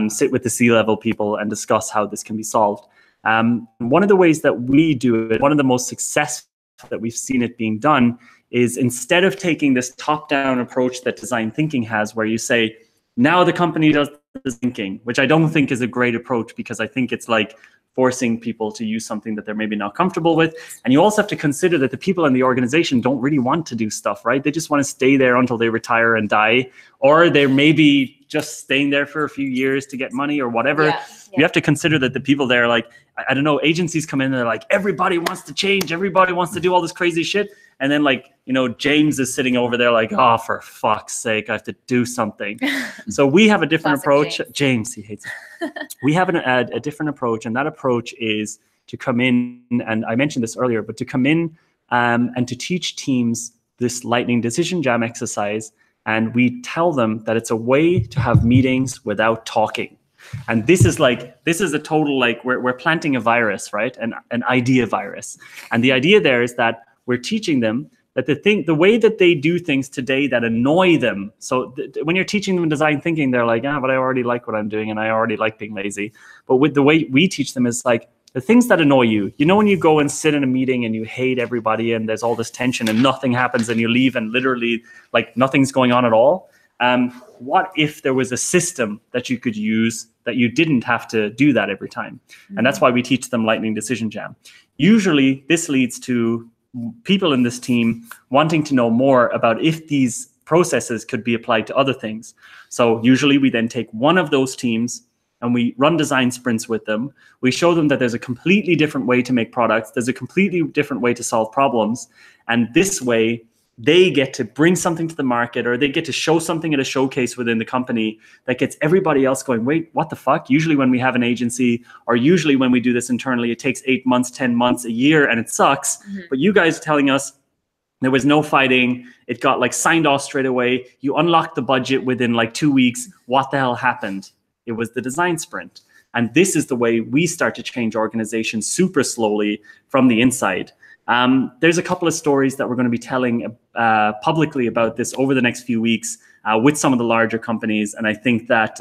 sit with the C-level people and discuss how this can be solved. One of the ways that we do it, one of the most successful that we've seen it being done, is instead of taking this top-down approach that design thinking has, where you say, now the company does the thinking, which I don't think is a great approach, because I think it's like forcing people to use something that they're maybe not comfortable with. And you also have to consider that the people in the organization don't really want to do stuff, right? They just want to stay there until they retire and die, or they're maybe just staying there for a few years to get money or whatever. Yeah. You have to consider that the people there, like, I don't know, agencies come in and they're like, everybody wants to change, everybody wants to do all this crazy shit. And then, like, you know, James is sitting over there like, oh, for fuck's sake, I have to do something. So we have a different Classic approach. James, he hates it. We have a different approach, and that approach is to come in, and I mentioned this earlier, but to come in and to teach teams this lightning decision jam exercise. And we tell them that it's a way to have meetings without talking. And this is a total, like, we're planting a virus, right? An idea virus. And the idea there is that we're teaching them that the way that they do things today that annoy them. So when you're teaching them design thinking, they're like, but I already like what I'm doing and I already like being lazy. But with the way we teach them is like the things that annoy you. You know, when you go and sit in a meeting and you hate everybody and there's all this tension and nothing happens and you leave and literally like nothing's going on at all. What if there was a system that you could use that you didn't have to do that every time? And that's why we teach them Lightning Decision Jam. Usually this leads to people in this team wanting to know more about if these processes could be applied to other things. So usually we then take one of those teams and we run design sprints with them. We show them that there's a completely different way to make products. There's a completely different way to solve problems. And this way, they get to bring something to the market, or they get to show something at a showcase within the company that gets everybody else going, wait, what the fuck? Usually when we have an agency, or usually when we do this internally, it takes 8 months, 10 months, a year, and it sucks. But you guys are telling us there was no fighting. It got like signed off straight away. You unlocked the budget within like 2 weeks. What the hell happened? It was the design sprint. And this is the way we start to change organizations super slowly from the inside. There's a couple of stories that we're going to be telling publicly about this over the next few weeks with some of the larger companies. And I think that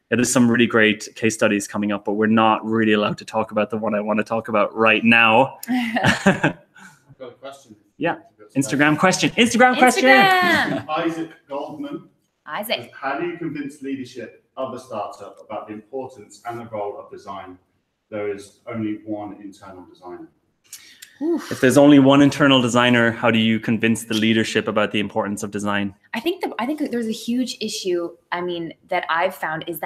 there's some really great case studies coming up, but we're not really allowed to talk about the one I want to talk about right now. I've got a question. Yeah. Instagram question. Instagram question. Isaac Goldman. Isaac. How do you convince leadership of a startup about the importance and the role of design? There is only one internal designer. If there's only one internal designer, how do you convince the leadership about the importance of design? I think there's a huge issue. I mean, that I've found is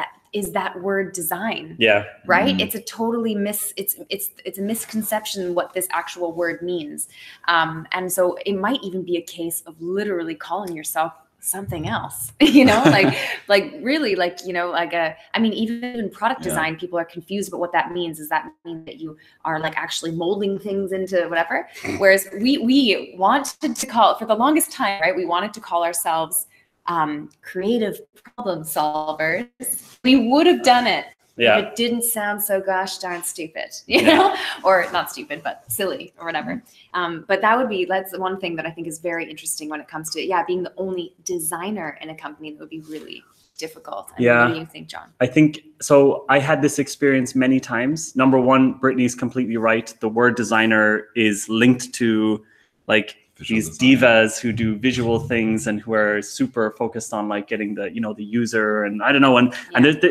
that word design. Yeah. Right. It's a totally it's a misconception what this actual word means. And so it might even be a case of literally calling yourself something else, you know, like really, like, you know, like I mean, even in product design, people are confused about what that means. Does that mean that you are like actually molding things into whatever? Whereas we wanted to call, for the longest time, right, we wanted to call ourselves creative problem solvers, we would have done it. Yeah. If it didn't sound so gosh darn stupid, you know, or not stupid, but silly or whatever. But that's one thing that I think is very interesting when it comes to, being the only designer in a company. That would be really difficult. I mean, what do you think, John? I think, so I had this experience many times. Number one, Brittany's completely right. The word designer is linked to like these divas who do visual things and who are super focused on like getting the, the user, and I don't know. And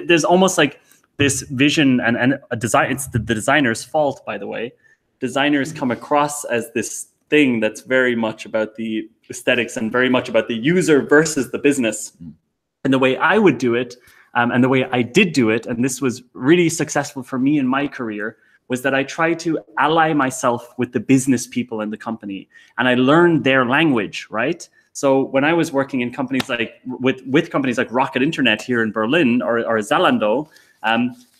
there's almost like this vision and a design. It's the designer's fault, by the way. Designers come across as this thing that's very much about the aesthetics and very much about the user versus the business. And the way I would do it, and the way I did do it, and this was really successful for me in my career, was that I tried to ally myself with the business people in the company, and I learned their language, right? So when I was working in companies like with companies like Rocket Internet here in Berlin or Zalando,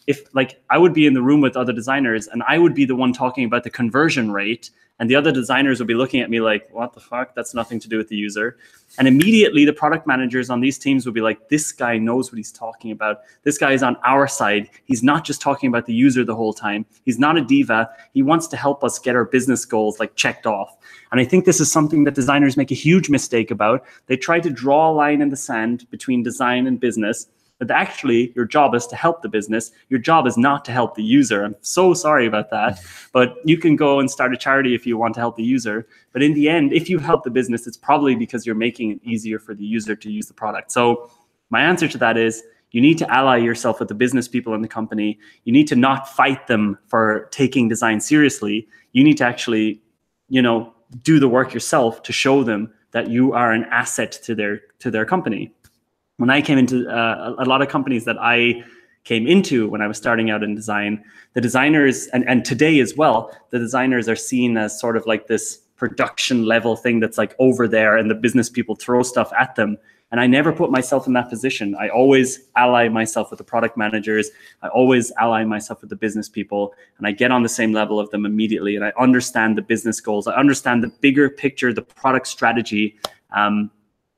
if like I would be in the room with other designers and I would be the one talking about the conversion rate, and the other designers would be looking at me like, what the fuck? That's nothing to do with the user. And immediately the product managers on these teams would be like, this guy knows what he's talking about. This guy is on our side. He's not just talking about the user the whole time. He's not a diva. He wants to help us get our business goals like checked off. And I think this is something that designers make a huge mistake about. They try to draw a line in the sand between design and business. But actually, your job is to help the business. Your job is not to help the user. I'm so sorry about that. But you can go and start a charity if you want to help the user. But in the end, if you help the business, it's probably because you're making it easier for the user to use the product. So my answer to that is you need to ally yourself with the business people in the company. You need to not fight them for taking design seriously. You need to actually, do the work yourself to show them that you are an asset to their company. When I came into a lot of companies that I came into when I was starting out in design, the designers, and today as well, the designers are seen as sort of like this production level thing that's like over there, and the business people throw stuff at them. And I never put myself in that position. I always ally myself with the product managers. I always ally myself with the business people, and I get on the same level of them immediately. And I understand the business goals. I understand the bigger picture, the product strategy.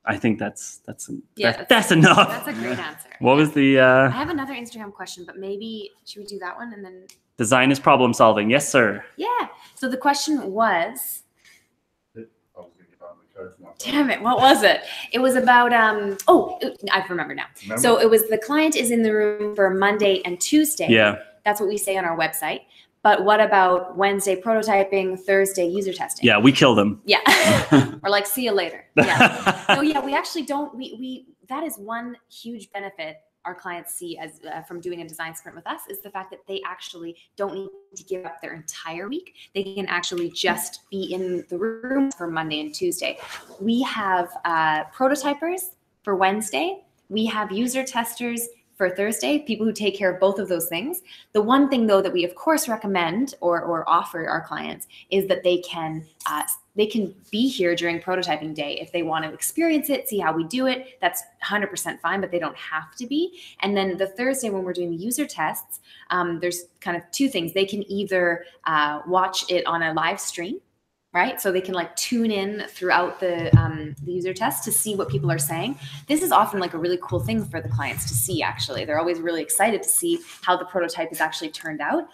I think that's enough. That's a great answer. What was the? I have another Instagram question, but maybe should we do that one and then? Design is problem solving. Yes, sir. Yeah. So the question was. Damn it! What was it? It was about I remember now. So it was the client is in the room for Monday and Tuesday. Yeah. That's what we say on our website. But what about Wednesday prototyping, Thursday user testing? Yeah, we kill them. Yeah. Or like, see you later. Yeah. So yeah, we actually don't, that is one huge benefit our clients see as from doing a design sprint with us, is the fact that they actually don't need to give up their entire week. They can actually just be in the room for Monday and Tuesday. We have prototypers for Wednesday. We have user testers for Thursday, people who take care of both of those things. The one thing though that we of course recommend or offer our clients is that they can be here during prototyping day if they want to experience it, see how we do it. That's 100% fine, but they don't have to be. And then the Thursday when we're doing the user tests, there's kind of two things. They can either watch it on a live stream, right? So they can like tune in throughout the user test to see what people are saying. This is often like a really cool thing for the clients to see, actually. They're always really excited to see how the prototype is actually turned out.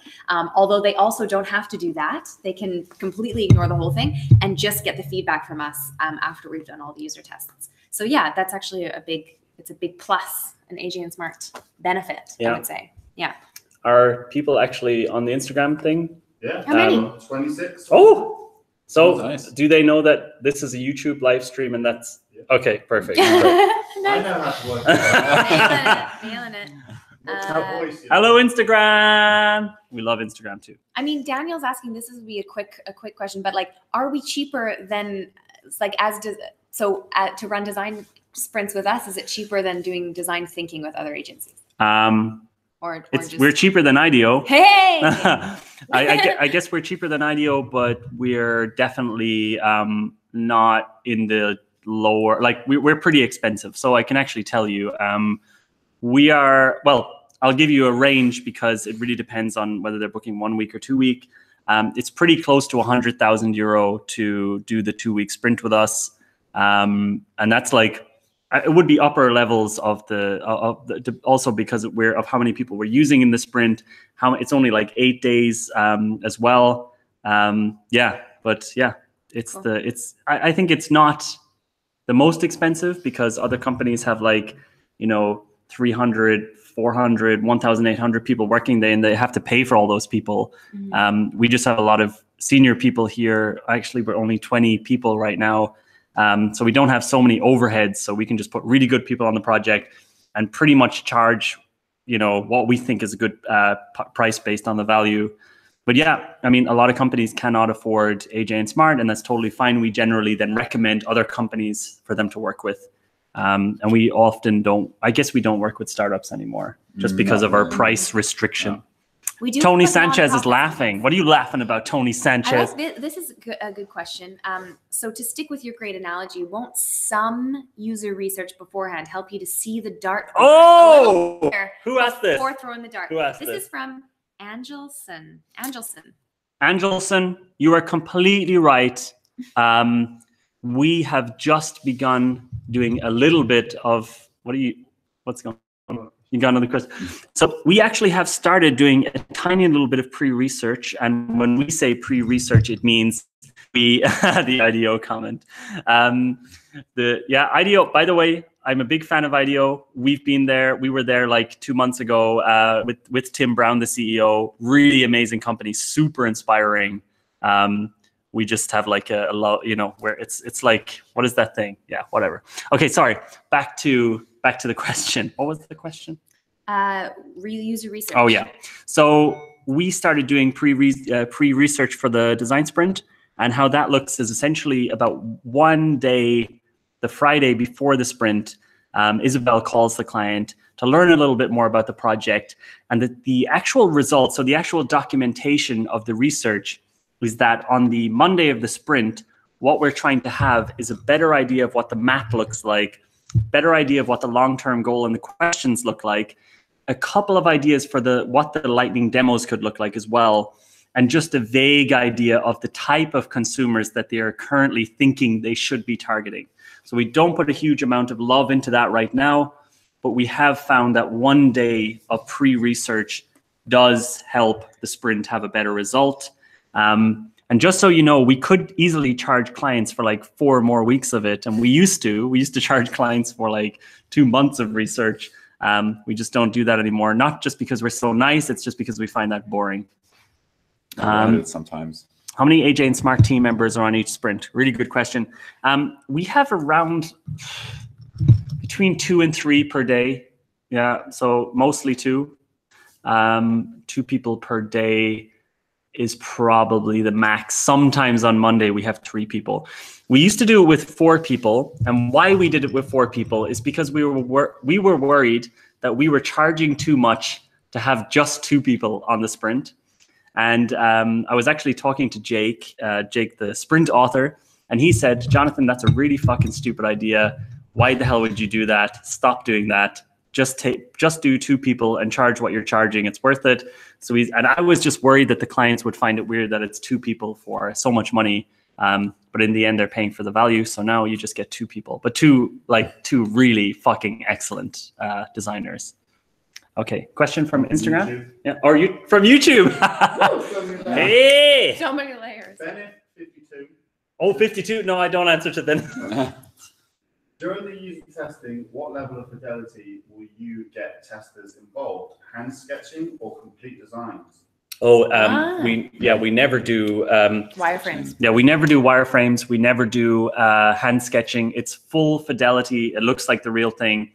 Although they also don't have to do that. They can completely ignore the whole thing and just get the feedback from us after we've done all the user tests. So yeah, that's actually it's a big plus, an AJ&Smart benefit, I would say. Yeah. Are people actually on the Instagram thing? Yeah. How many? 26. Oh! So nice. Do they know that this is a YouTube live stream and that's okay? Perfect. Nice. I know how to work it. Nailing it. Hello, Instagram. We love Instagram too. I mean, Daniel's asking. This would be a quick question, but like, are we cheaper than to run design sprints with us? Is it cheaper than doing design thinking with other agencies? We're cheaper than IDEO. Hey! I guess we're cheaper than IDEO, but we're definitely not in the lower, like we're pretty expensive. So I can actually tell you, we are, well, I'll give you a range because it really depends on whether they're booking 1 week or 2 week. It's pretty close to €100,000 to do the 2 week sprint with us. And that's like it would be upper levels of the also because of how many people we're using in the sprint. It's only like 8 days as well. But yeah, it's cool. I think it's not the most expensive because other companies have like 300, 400, 1,800 people working there, and they have to pay for all those people. We just have a lot of senior people here. Actually, we're only 20 people right now. So we don't have so many overheads, so we can just put really good people on the project and pretty much charge, what we think is a good price based on the value. But yeah, I mean, a lot of companies cannot afford AJ&Smart, and that's totally fine. We generally then recommend other companies for them to work with. And we often don't, I guess we don't work with startups anymore just because of our price restriction. No. We do. Tony Sanchez is laughing. What are you laughing about, Tony Sanchez? This is a good question. So to stick with your great analogy, won't some user research beforehand help you to see the dart? Oh, who asked this? Before throwing the dart. Who asked this? This is from Angelson. Angelson, you are completely right. We have just begun doing a little bit of, what's going on? You got another question. So we actually have started doing a tiny little bit of pre-research. And when we say pre-research, it means the IDEO comment. IDEO, by the way, I'm a big fan of IDEO. We've been there. We were there like 2 months ago with Tim Brown, the CEO. Really amazing company, super inspiring. We just have like a lot, where it's like, what is that thing? Yeah, whatever. Okay, sorry. Back to the question. What was the question? User research. Oh yeah. So we started doing pre-research for the design sprint, and how that looks is essentially about 1 day, the Friday before the sprint. Isabel calls the client to learn a little bit more about the project, and the actual results. So the actual documentation of the research is that on the Monday of the sprint, what we're trying to have is a better idea of what the map looks like, better idea of what the long-term goal and the questions look like, a couple of ideas for what the lightning demos could look like as well, and just a vague idea of the type of consumers that they are currently thinking they should be targeting. So we don't put a huge amount of love into that right now, but we have found that 1 day of pre-research does help the sprint have a better result. And just so you know, we could easily charge clients for like 4 more weeks of it. And we used to charge clients for like 2 months of research. We just don't do that anymore. Not just because we're so nice, it's just because we find that boring. Sometimes. How many AJ&Smart team members are on each sprint? Really good question. We have around between 2 and 3 per day. Yeah, so mostly 2. 2 people per day is probably the max. Sometimes on Monday we have 3 people. We used to do it with 4 people, and why we did it with 4 people is because we were worried that we were charging too much to have just 2 people on the sprint. And I was actually talking to Jake, the sprint author, and he said, "Jonathan, that's a really fucking stupid idea. Why the hell would you do that? Stop doing that. Just do 2 people and charge what you're charging. It's worth it." So and I was just worried that the clients would find it weird that it's 2 people for so much money. But in the end, they're paying for the value. So now you just get 2 people, but 2 really fucking excellent designers. Okay, question from Instagram. YouTube. Yeah, or you from YouTube. Hey, so many layers. Bennett 52. Oh, 52. No, I don't answer to them. During the user testing, what level of fidelity will you get testers involved? Hand sketching or complete designs? Oh, we never do wireframes. Yeah, we never do wireframes. We never do hand sketching. It's full fidelity. It looks like the real thing.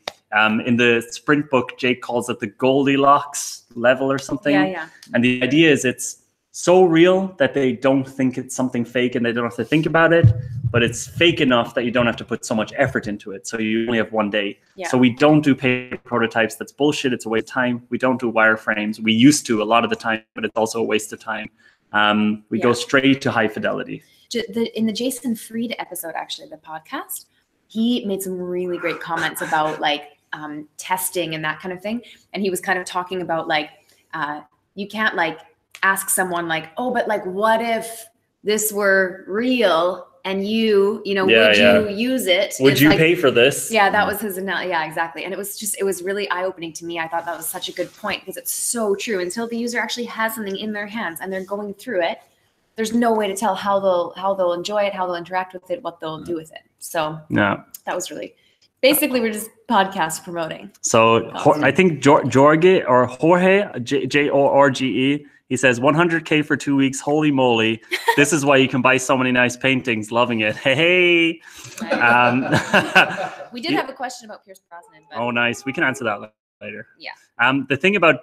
In the sprint book, Jake calls it the Goldilocks level or something. Yeah. And the idea is it's so real that they don't think it's something fake and they don't have to think about it, but it's fake enough that you don't have to put so much effort into it. So you only have 1 day. Yeah. So we don't do paper prototypes. That's bullshit. It's a waste of time. We don't do wireframes. We used to a lot of the time, but it's also a waste of time. We go straight to high fidelity. In the Jason Fried episode, actually, the podcast, he made some really great comments about testing and that kind of thing. And he was kind of talking about you can't ask someone oh, but what if this were real and you know, Yeah, would yeah. you use it? Would It's you like- pay for this? Yeah, that was his yeah, exactly. And it was really eye-opening to me. I thought that was such a good point because it's so true. Until the user actually has something in their hands and they're going through it, there's no way to tell how they'll enjoy it, how they'll interact with it, what they'll do with it. So Yeah. that was really basically we're just podcast promoting. So I think Jorge or Jorge, Jorge, he says 100K for 2 weeks. Holy moly. This is why you can buy so many nice paintings. Loving it. Hey. We did have a question about Pierce Brosnan. But Oh, nice. We can answer that later. Yeah. The thing about,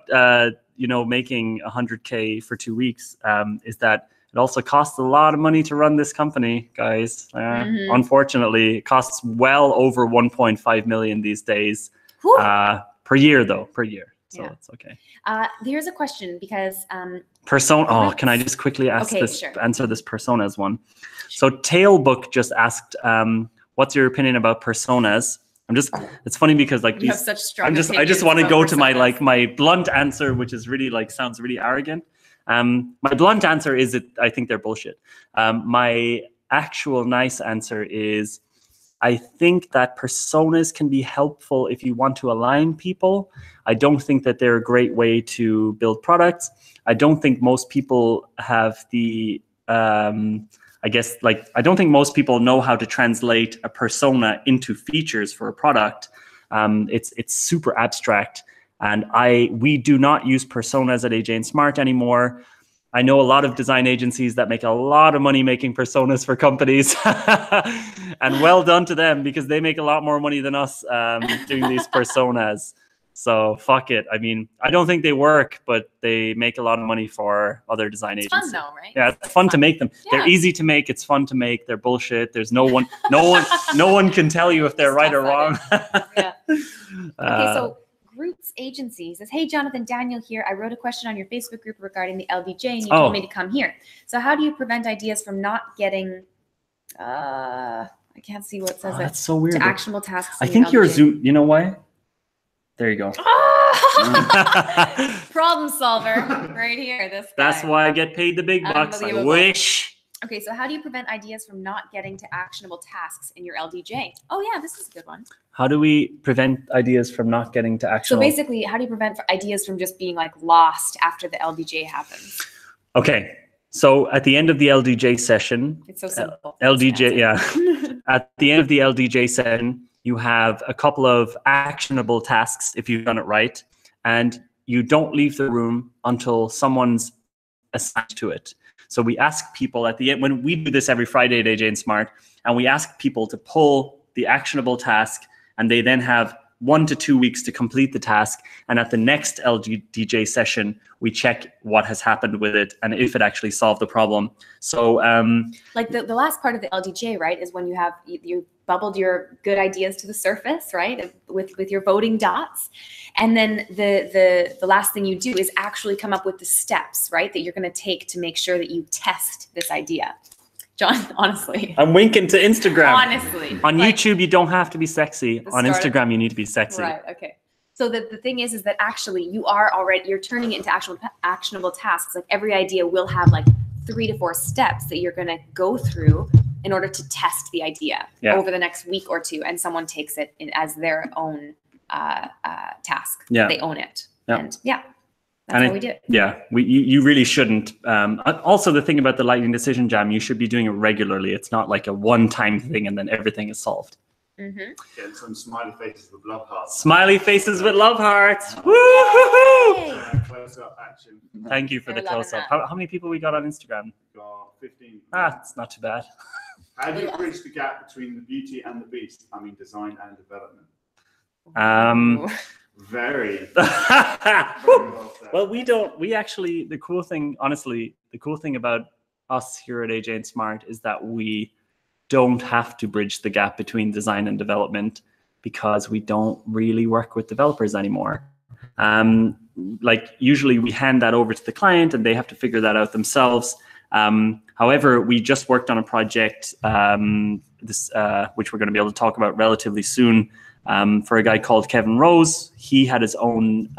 you know, making 100K for 2 weeks is that it also costs a lot of money to run this company, guys. Unfortunately, it costs well over 1.5 million these days. Per year, though, per year. So Yeah. it's okay. Here's a question because Persona. Oh, can I just quickly answer this personas one? So Tailbook just asked, what's your opinion about personas? It's funny because like you have such strong I just want to go to personas. my blunt answer, which is really like sounds really arrogant. My blunt answer is I think they're bullshit. My actual nice answer is I think that personas can be helpful if you want to align people. I don't think that they're a great way to build products. I don't think most people have the, I don't think most people know how to translate a persona into features for a product. It's super abstract. And we do not use personas at AJ&Smart anymore. I know a lot of design agencies that make a lot of money making personas for companies. And well done to them because they make a lot more money than us doing these personas. So fuck it. I mean, I don't think they work, but they make a lot of money for other design agencies. It's fun though, right? Yeah, it's fun to make them. Yeah. They're easy to make. It's fun to make. They're bullshit. There's no one can tell you if they're right or wrong. Yeah. Okay, so Roots Agency says, hey, Jonathan, Daniel here. I wrote a question on your Facebook group regarding the LDJ and you told me to come here. So how do you prevent ideas from not getting, I can't see what it says. That's so weird. To actionable tasks. I think you're Zoom. You know why? There you go. Problem solver right here. This guy. That's why I get paid the big bucks. I wish. Okay, so how do you prevent ideas from not getting to actionable tasks in your LDJ? Oh yeah, this is a good one. How do we prevent ideas from not getting to actionable? So basically, how do you prevent ideas from just being like lost after the LDJ happens? Okay, so at the end of the LDJ session, it's so simple. LDJ, yeah. At the end of the LDJ session, you have a couple of actionable tasks if you've done it right, and you don't leave the room until someone's assigned to it. So we ask people at the end, when we do this every Friday at AJ&Smart, and we ask people to pull the actionable task, and they then have 1 to 2 weeks to complete the task. And at the next LDJ session, we check what has happened with it and if it actually solved the problem. So like the last part of the LDJ, right, is when you bubbled your good ideas to the surface, right, with your voting dots. And then the last thing you do is actually come up with the steps, right, that you're going to take to make sure that you test this idea. John, honestly. I'm winking to Instagram. Honestly. On YouTube, you don't have to be sexy. On Instagram, you need to be sexy. Right, okay. So the thing is that actually you're turning it into actionable tasks. Like every idea will have like 3 to 4 steps that you're going to go through in order to test the idea over the next week or two. And someone takes it as their own task. Yeah. They own it. Yeah. And that's how we do it. Yeah, you really shouldn't. Also, the thing about the Lightning Decision Jam, you should be doing it regularly. It's not like a one-time thing and then everything is solved. Mm-hmm. Get some smiley faces with love hearts. Smiley faces with love hearts. Woo-hoo-hoo! Close-up action. Thank you for the close-up. How many people we got on Instagram? Got 15. It's not too bad. How do you bridge the gap between the beauty and the beast? I mean, design and development. Very well, we actually, the cool thing about us here at AJ&Smart is that we don't have to bridge the gap between design and development because we don't really work with developers anymore. Like usually we hand that over to the client and they have to figure that out themselves. However, we just worked on a project, which we're going to be able to talk about relatively soon, for a guy called Kevin Rose. He had his own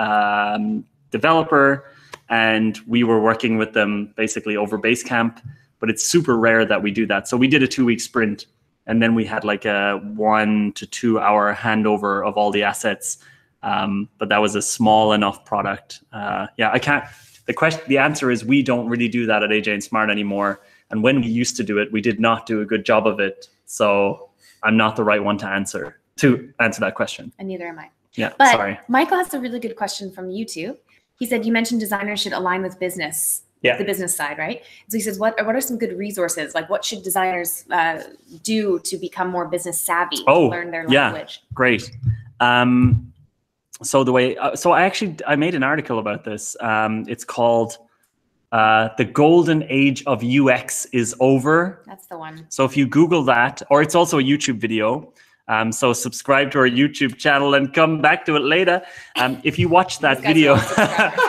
developer, and we were working with them basically over Basecamp. but it's super rare that we do that. So we did a 2-week sprint, and then we had like a 1 to 2 hour handover of all the assets. But that was a small enough product. Yeah, I can't. The answer is we don't really do that at AJ&Smart anymore. And when we used to do it, we did not do a good job of it. So I'm not the right one to answer that question. And neither am I. Yeah, but sorry. Michael has a really good question from YouTube. He said, you mentioned designers should align with business, the business side, right? So he says, what are some good resources? Like, what should designers do to become more business savvy, to learn their language? Yeah, great. So I made an article about this. It's called "The Golden Age of UX is Over." That's the one. So if you Google that, or it's also a YouTube video. So subscribe to our YouTube channel and come back to it later. If you watch that video,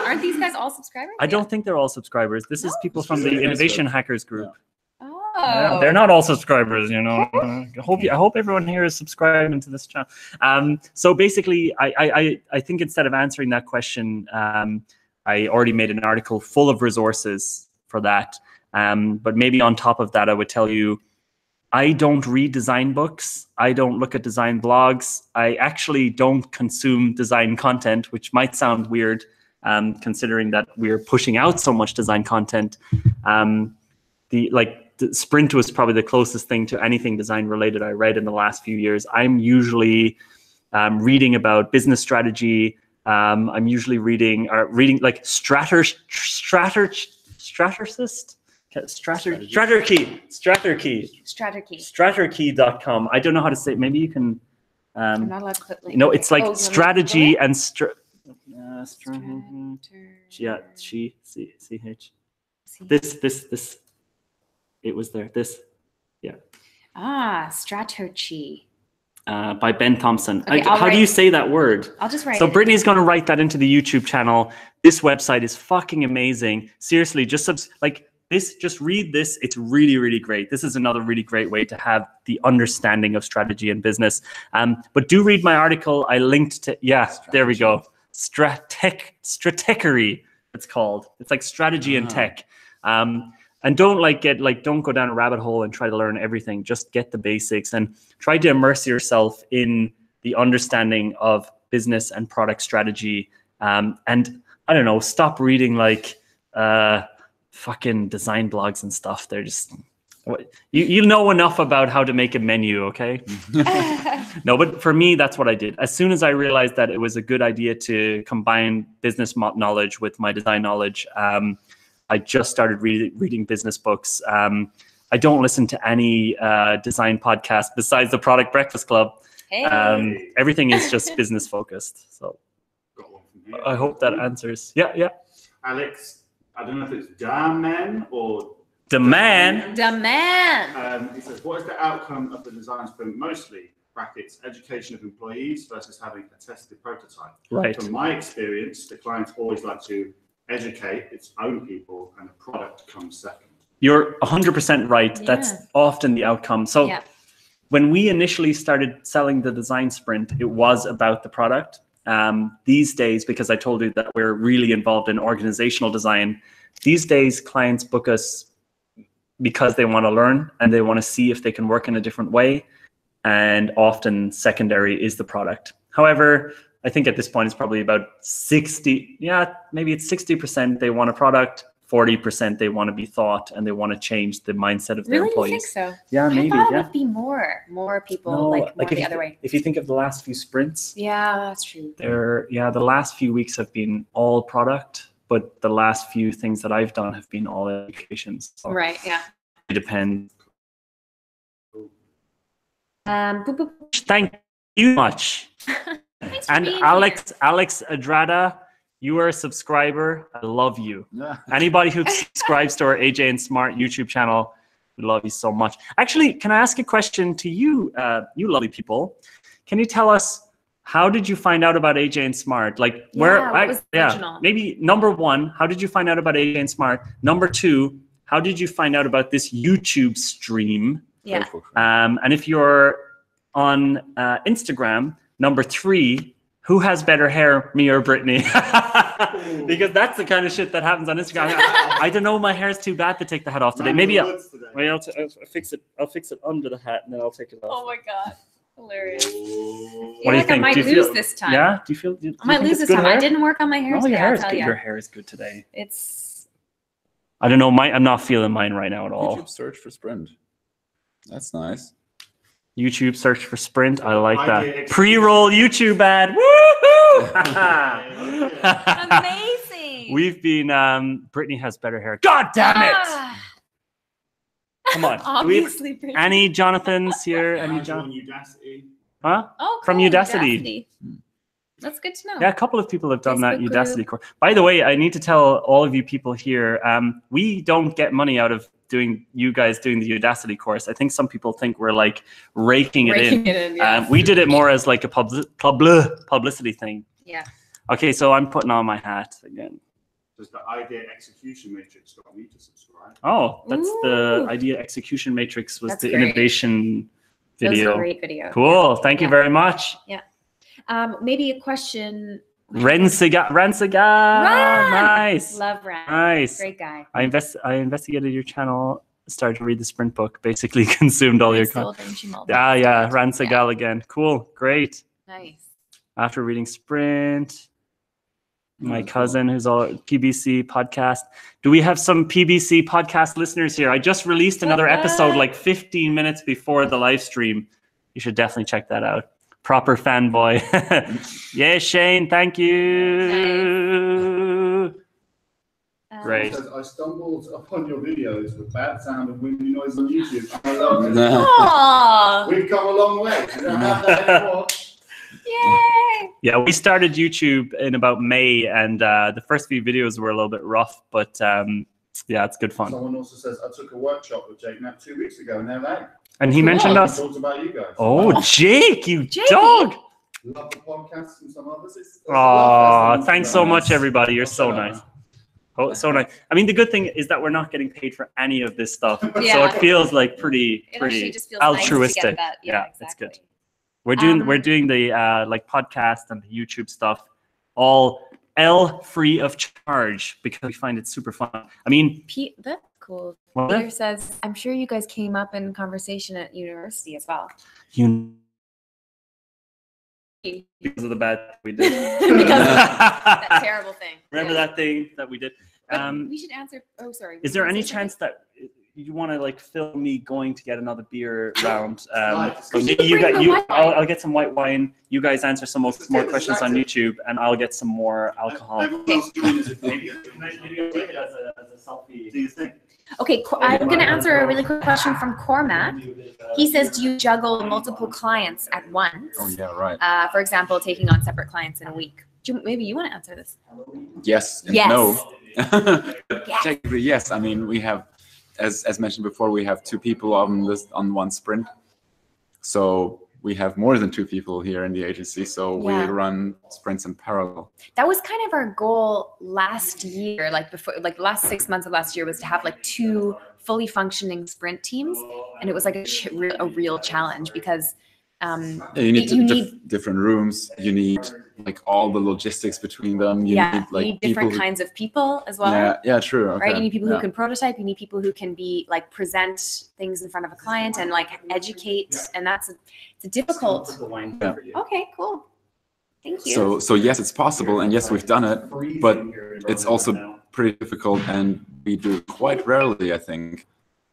aren't these guys all subscribers? I don't think they're all subscribers. This is people from the Innovation Hackers group. Oh. Yeah, they're not all subscribers, you know. I hope everyone here is subscribing to this channel. So basically, I think instead of answering that question, I already made an article full of resources for that. But maybe on top of that, I would tell you, I don't read design books. I don't look at design blogs. I actually don't consume design content, which might sound weird, considering that we're pushing out so much design content. The Sprint was probably the closest thing to anything design related I read in the last few years. I'm usually reading about business strategy. I'm usually reading like Straterkey.com. I don't know how to say it. Maybe you can. I'm not allowed to put links. No, it's like strategy and CH. This. It was there. This. Yeah. Strategy. By Ben Thompson. Okay, how do you say that word? I'll just write So it. Brittany's going to write that into the YouTube channel. This website is fucking amazing. Seriously, just read this. It's really, really great. This is another really great way to have the understanding of strategy and business. But do read my article. I linked to, there we go. Stratechery, it's called. It's like strategy and tech. And don't don't go down a rabbit hole and try to learn everything. Just get the basics and try to immerse yourself in the understanding of business and product strategy. And I don't know, stop reading fucking design blogs and stuff. They're just, you know enough about how to make a menu, okay? No, but for me, that's what I did. As soon as I realized that it was a good idea to combine business knowledge with my design knowledge, I just started reading business books. I don't listen to any design podcast besides the Product Breakfast Club. Hey. Everything is just business focused. So Got one from here. I hope that answers. Yeah. Alex, I don't know if it's Daman or Demand. He says, what is the outcome of the design sprint mostly? Brackets, education of employees versus having a tested prototype. Right. From my experience, the clients always like to educate its own people and the product comes second. You're 100% right. Yeah. That's often the outcome. So when we initially started selling the design sprint, it was about the product. These days, because I told you that we're really involved in organizational design, these days clients book us because they want to learn and they want to see if they can work in a different way. And often secondary is the product. However, I think at this point it's probably about 60, maybe it's 60% they want a product, 40% they want to be thought, and they want to change the mindset of their employees. You think so? Yeah, maybe. I thought it would be more people the other way. If you think of the last few sprints, yeah, that's true. The last few weeks have been all product, but the last few things that I've done have been all education. So right. Yeah. it depends. Boop. Thank you much. Thanks for And being Alex Adrada, you are a subscriber. I love you. Yeah. Anybody who subscribes to our AJ&Smart YouTube channel, we love you so much. Actually, can I ask a question to you, you lovely people? Can you tell us, how did you find out about AJ&Smart? Like maybe number one, how did you find out about AJ&Smart? Number two, how did you find out about this YouTube stream? Yeah. And if you're on Instagram, number three, Who has better hair, me or Brittany? Because that's the kind of shit that happens on Instagram. I don't know, my hair's too bad to take the hat off today. Maybe I'll fix it. I'll fix it under the hat and then I'll take it off. Oh my god, hilarious! What do you Like think? I might lose this time. Yeah, do you feel? Do you I might think lose it's this good time. hair? I didn't work on my hair No, today. your hair I'll is tell good. ya. Your hair is good today. It's. I don't know. I'm not feeling mine right now at all. YouTube search for sprint. That's nice. YouTube search for sprint. I like I that. did. Pre-roll YouTube ad. Woohoo! Amazing. We've been. Brittany has better hair. God damn it! Ah, Come on. Do we have obviously. Brittany. any Jonathans here? Any Imagine John? on Udacity. Huh? Oh, from cool, Udacity. That's good to know. Yeah, a couple of people have done that Facebook Udacity group. course. By the way, I need to tell all of you people here, we don't get money out of you guys doing the Udacity course. I think some people think we're like raking it in. Yeah. We did it more as like a publicity thing. Yeah. Okay, so I'm putting on my hat again. Does the idea execution matrix got me to subscribe? Oh, that's the Ooh. idea execution matrix was That's the great. innovation That was a video. great video. Cool. Thank you Yeah. very much. Maybe a question. Ransiga. Ran! Nice. Love Ran. Nice. Great guy. I investigated your channel, started to read the sprint book, basically consumed all your content. Yeah, Ransigal again. Cool, great. Nice. After reading sprint, my That's cousin who's all PBC podcast. Do we have some PBC podcast listeners here? I just released another episode like 15 minutes before the live stream. You should definitely check that out. Proper fanboy. Yeah, Shane, thank you. Great. It says, I stumbled upon your videos with bad sound and windy noise on YouTube. I love it. Aww. We've come a long way. We don't have that anymore. Yay. Yeah, we started YouTube in about May, and the first few videos were a little bit rough, but yeah, it's good fun. Someone also says, I took a workship with Jake Knapp 2 weeks ago in LA. And he mentioned He us. talked about you guys. Oh, Jake, you Jakey. dog. Love the podcast and some others. Oh, thanks so much, everybody. You're so nice. Oh, so nice. I mean, the good thing is that we're not getting paid for any of this stuff, so Yeah. it feels like pretty It actually just feels altruistic. Nice to get that. Yeah, It's exactly. good. We're doing the like podcast and the YouTube stuff, all free of charge because we find it super fun. I mean, That's cool. what? Peter says, I'm sure you guys came up in conversation at university as well. Because of the bad we did. Because of that terrible thing. Remember Yeah. that thing that we did? But we should answer. Oh, sorry. Is there Were you any gonna say chance that you want to like film me going to get another beer round? Right. So maybe You bring the white wine. I'll get some white wine. You guys answer some more questions on YouTube, and I'll get some more alcohol. Everyone else joins it. Maybe take it as a selfie. Do you think? something? Okay, I'm going to answer a really quick question from Cormac. He says, do you juggle multiple clients at once? Oh yeah, right. For example, taking on separate clients in a week. Maybe you want to answer this. Yes and Yes. no. Yes. Technically, yes. I mean, we have, as mentioned before, we have 2 people on one sprint. So we have more than 2 people here in the agency. So we Yeah. run sprints in parallel. That was kind of our goal last year, like before, like the last 6 months of last year was to have like 2 fully functioning sprint teams. And it was like a real challenge because Yeah, you need, you need different rooms. You need like all the logistics between them. You need like you need different people kinds of people as well. Yeah, true. Okay. Right, you need people yeah. who can prototype. You need people who can be like present things in front of a client and like educate. And it's a difficult. Okay, cool. Thank you. So yes, it's possible, and yes, we've done it, but it's also pretty difficult, and we do it quite rarely, I think.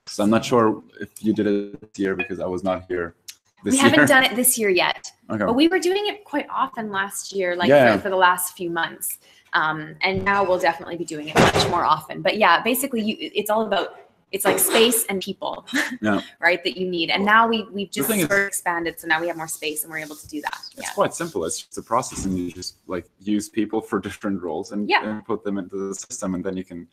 So I'm not sure if you did it this year because I was not here this We year. haven't done it this year yet, Okay. but we were doing it quite often last year, like Yeah. for the last few months. And now we'll definitely be doing it much more often. But yeah, basically, it's all about. It's like space and people, Yeah. right, that you need. And now we've just thing is- sort of expanded, so now we have more space and we're able to do that. It's Yeah. quite simple. It's just a process, and you just like use people for different roles and, Yeah. and put them into the system, and then you can.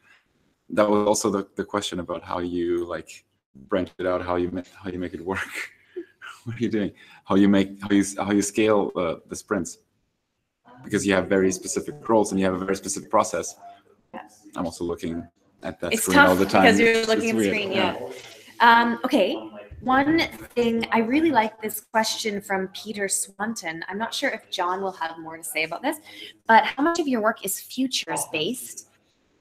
That was also the question about how you like branch it out, how you make it work. What are you doing? How you scale the sprints, because you have very specific roles and you have a very specific process. I'm also looking at that It's screen all tough the time. because you're It's looking at the weird. screen. Yeah. Okay. One thing, I really like this question from Peter Swanton. I'm not sure if John will have more to say about this, but how much of your work is futures based?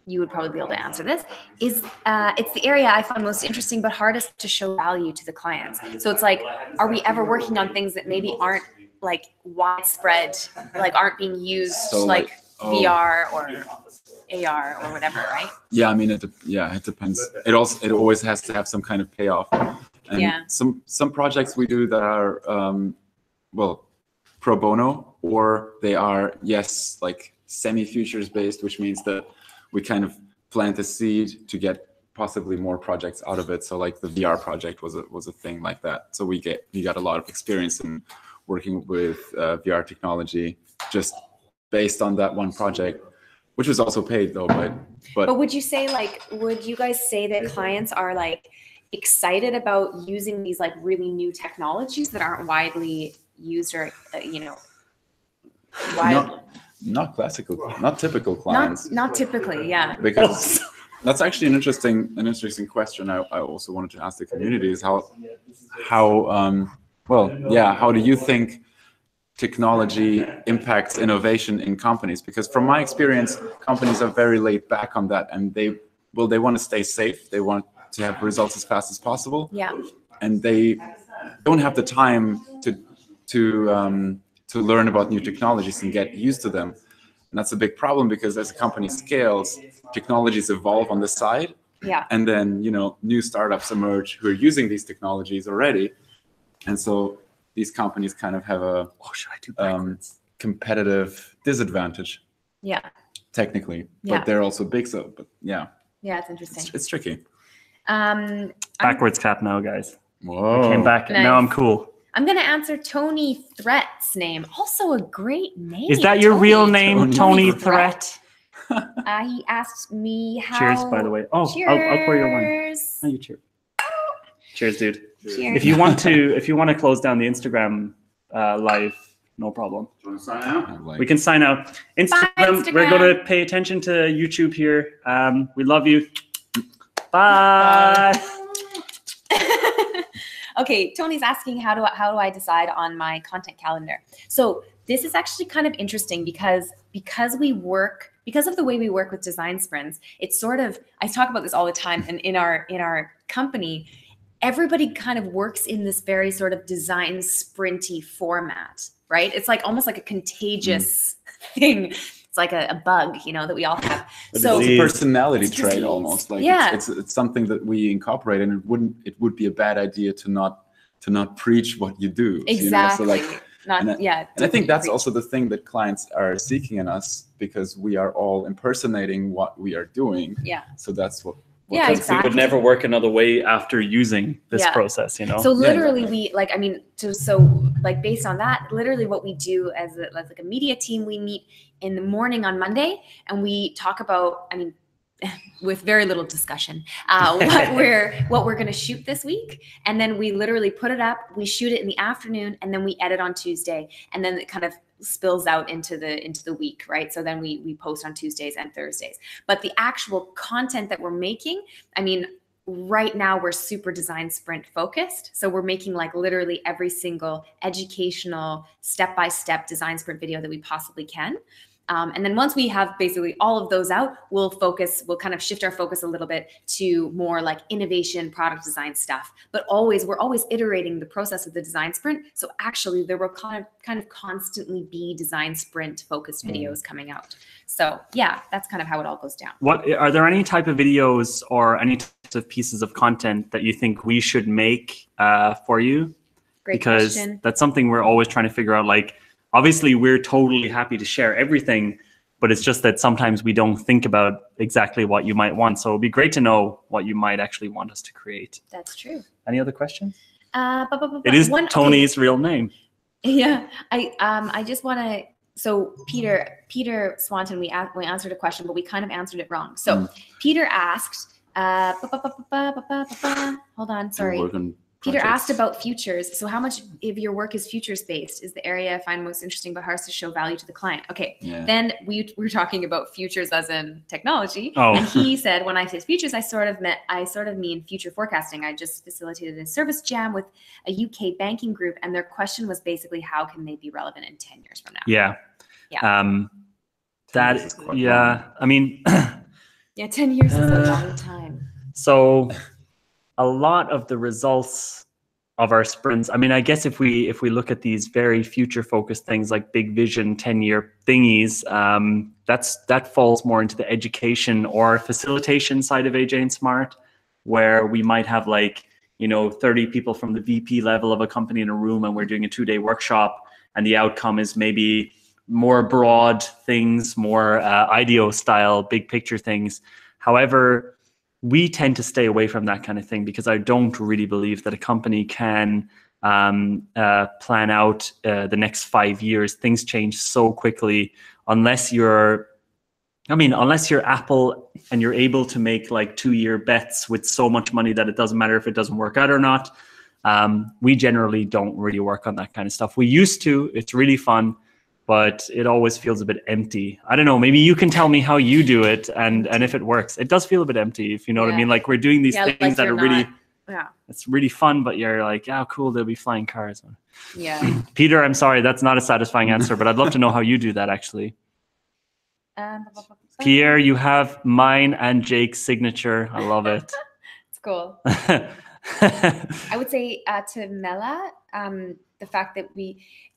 You would probably be able to answer this. It's the area I find most interesting but hardest to show value to the clients. So it's like, are we ever working on things that maybe aren't like widespread, like aren't being used, So, like oh. VR or AR or whatever, right? Yeah, I mean, it depends. It always has to have some kind of payoff. And Yeah. some projects we do that are well, pro bono, or they are, yes, like semi-futures based, which means that we kind of plant a seed to get possibly more projects out of it. So like the VR project was a thing like that. So we got a lot of experience in working with VR technology just based on that one project, which was also paid though. But would you say, like, would you guys say that clients are like excited about using these like really new technologies that aren't widely used or not typical clients. Not typically, yeah. Because that's actually an interesting question. I also wanted to ask the community is how do you think technology impacts innovation in companies? Because from my experience, companies are very laid back on that, and they want to stay safe. They want to have results as fast as possible. Yeah. And they don't have the time to learn about new technologies and get used to them. And that's a big problem because as a company scales, technologies evolve on the side. Yeah. And then, new startups emerge who are using these technologies already. And so these companies kind of have a competitive disadvantage. Yeah. Technically. Yeah. But they're also big, but yeah. Yeah, it's interesting. It's tricky. Backwards cap now, guys. Whoa. I came back. Nice. Now I'm cool. I'm going to answer Tony Threat's name. Also a great name. Is that your Tony. real name, Tony Threat? He asked me how... Cheers, by the way. Oh, cheers. I'll pour your wine. Oh, you cheers. Cheers, dude. Cheers. If you want to close down the Instagram live, no problem. Do you want to sign out? We can sign out. Instagram. We're going to pay attention to YouTube here. We love you. Bye. Okay, Tony's asking how do I decide on my content calendar? So this is actually kind of interesting because of the way we work with design sprints. It's sort of, I talk about this all the time, and in our company, everybody kind of works in this very sort of design sprinty format, right? It's like almost like a contagious thing. It's like a bug, that we all have. So it's a personality trait almost. Like yeah. It's something that we incorporate, and it would be a bad idea to not preach what you do. Exactly. So and I think that's also the thing that clients are seeking in us, because we are all impersonating what we are doing. Yeah. So that's what yeah, exactly. We would never work another way after using this process, So literally based on that, literally what we do as like a media team, we meet in the morning on Monday, and we talk about, with very little discussion, what we're going to shoot this week. And then we literally put it up, we shoot it in the afternoon, and then we edit on Tuesday. And then it kind of spills out into the week, right? So then we post on Tuesdays and Thursdays. But the actual content that we're making, right now we're super design sprint focused. So we're making like literally every single educational step-by-step design sprint video that we possibly can. And then once we have basically all of those out, we'll kind of shift our focus a little bit to more like innovation, product design stuff. But we're always iterating the process of the design sprint. So actually there will kind of constantly be design sprint focused videos coming out. So yeah, that's kind of how it all goes down. Are there any type of videos or any types of pieces of content that you think we should make for you? Great because question. That's something we're always trying to figure out. Like, obviously, we're totally happy to share everything, but it's just that sometimes we don't think about exactly what you might want. So it'd be great to know what you might actually want us to create. That's true. Any other questions? It is Tony's real name. Yeah, I just want to. So Peter Swanton, we answered a question, but we kind of answered it wrong. So Peter asked. Hold on, sorry. Peter asked projects. about futures. So how much of your work is futures based is the area I find most interesting, but hardest to show value to the client. Okay. Yeah. Then we were talking about futures as in technology. Oh. And he said, when I say futures, I sort of mean future forecasting. I just facilitated a service jam with a UK banking group. And their question was basically, how can they be relevant in 10 years from now? Yeah. Yeah. That This is quite yeah. long. I mean, Yeah, 10 years is a long time. so a lot of the results of our sprints, I mean, I guess if we look at these very future focused things like big vision 10-year thingies, that falls more into the education or facilitation side of AJ&Smart, where we might have like, 30 people from the VP level of a company in a room, and we're doing a 2-day workshop, and the outcome is maybe more broad things, more IDEO style, big picture things. However, we tend to stay away from that kind of thing because I don't really believe that a company can plan out the next 5 years. Things change so quickly unless you're Apple and you're able to make like 2-year bets with so much money that it doesn't matter if it doesn't work out or not. We generally don't really work on that kind of stuff. We used to. It's really fun, but it always feels a bit empty. I don't know, maybe you can tell me how you do it and if it works. It does feel a bit empty, if you know what I mean. Like we're doing these things like that are you're really, not- it's really fun, but you're like, oh, cool, there'll be flying cars. Yeah. Peter, I'm sorry, that's not a satisfying answer, but I'd love to know how you do that actually. Pierre, you have mine and Jake's signature. I love it. It's cool. I would say to Mela, the fact that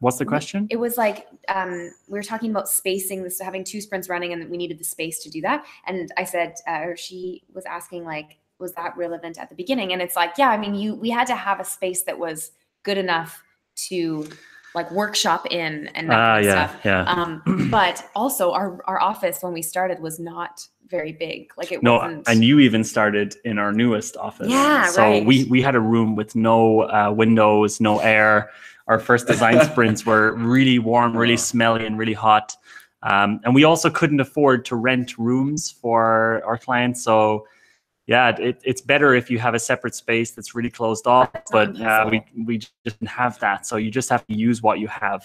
What's the question? It was like we were talking about spacing, this having 2 sprints running, and we needed the space to do that. And I said, or she was asking, like, was that relevant at the beginning? And it's like, yeah, I mean, we had to have a space that was good enough to like workshop in and that kind of stuff. Yeah. But also our office when we started was not very big. Like it no, wasn't. and you even started in our newest office. Yeah, so right. we had a room with no windows, no air. Our first design sprints were really warm, really smelly, and really hot. And we also couldn't afford to rent rooms for our clients. So yeah, it's better if you have a separate space that's really closed off. But we just didn't have that. So you just have to use what you have.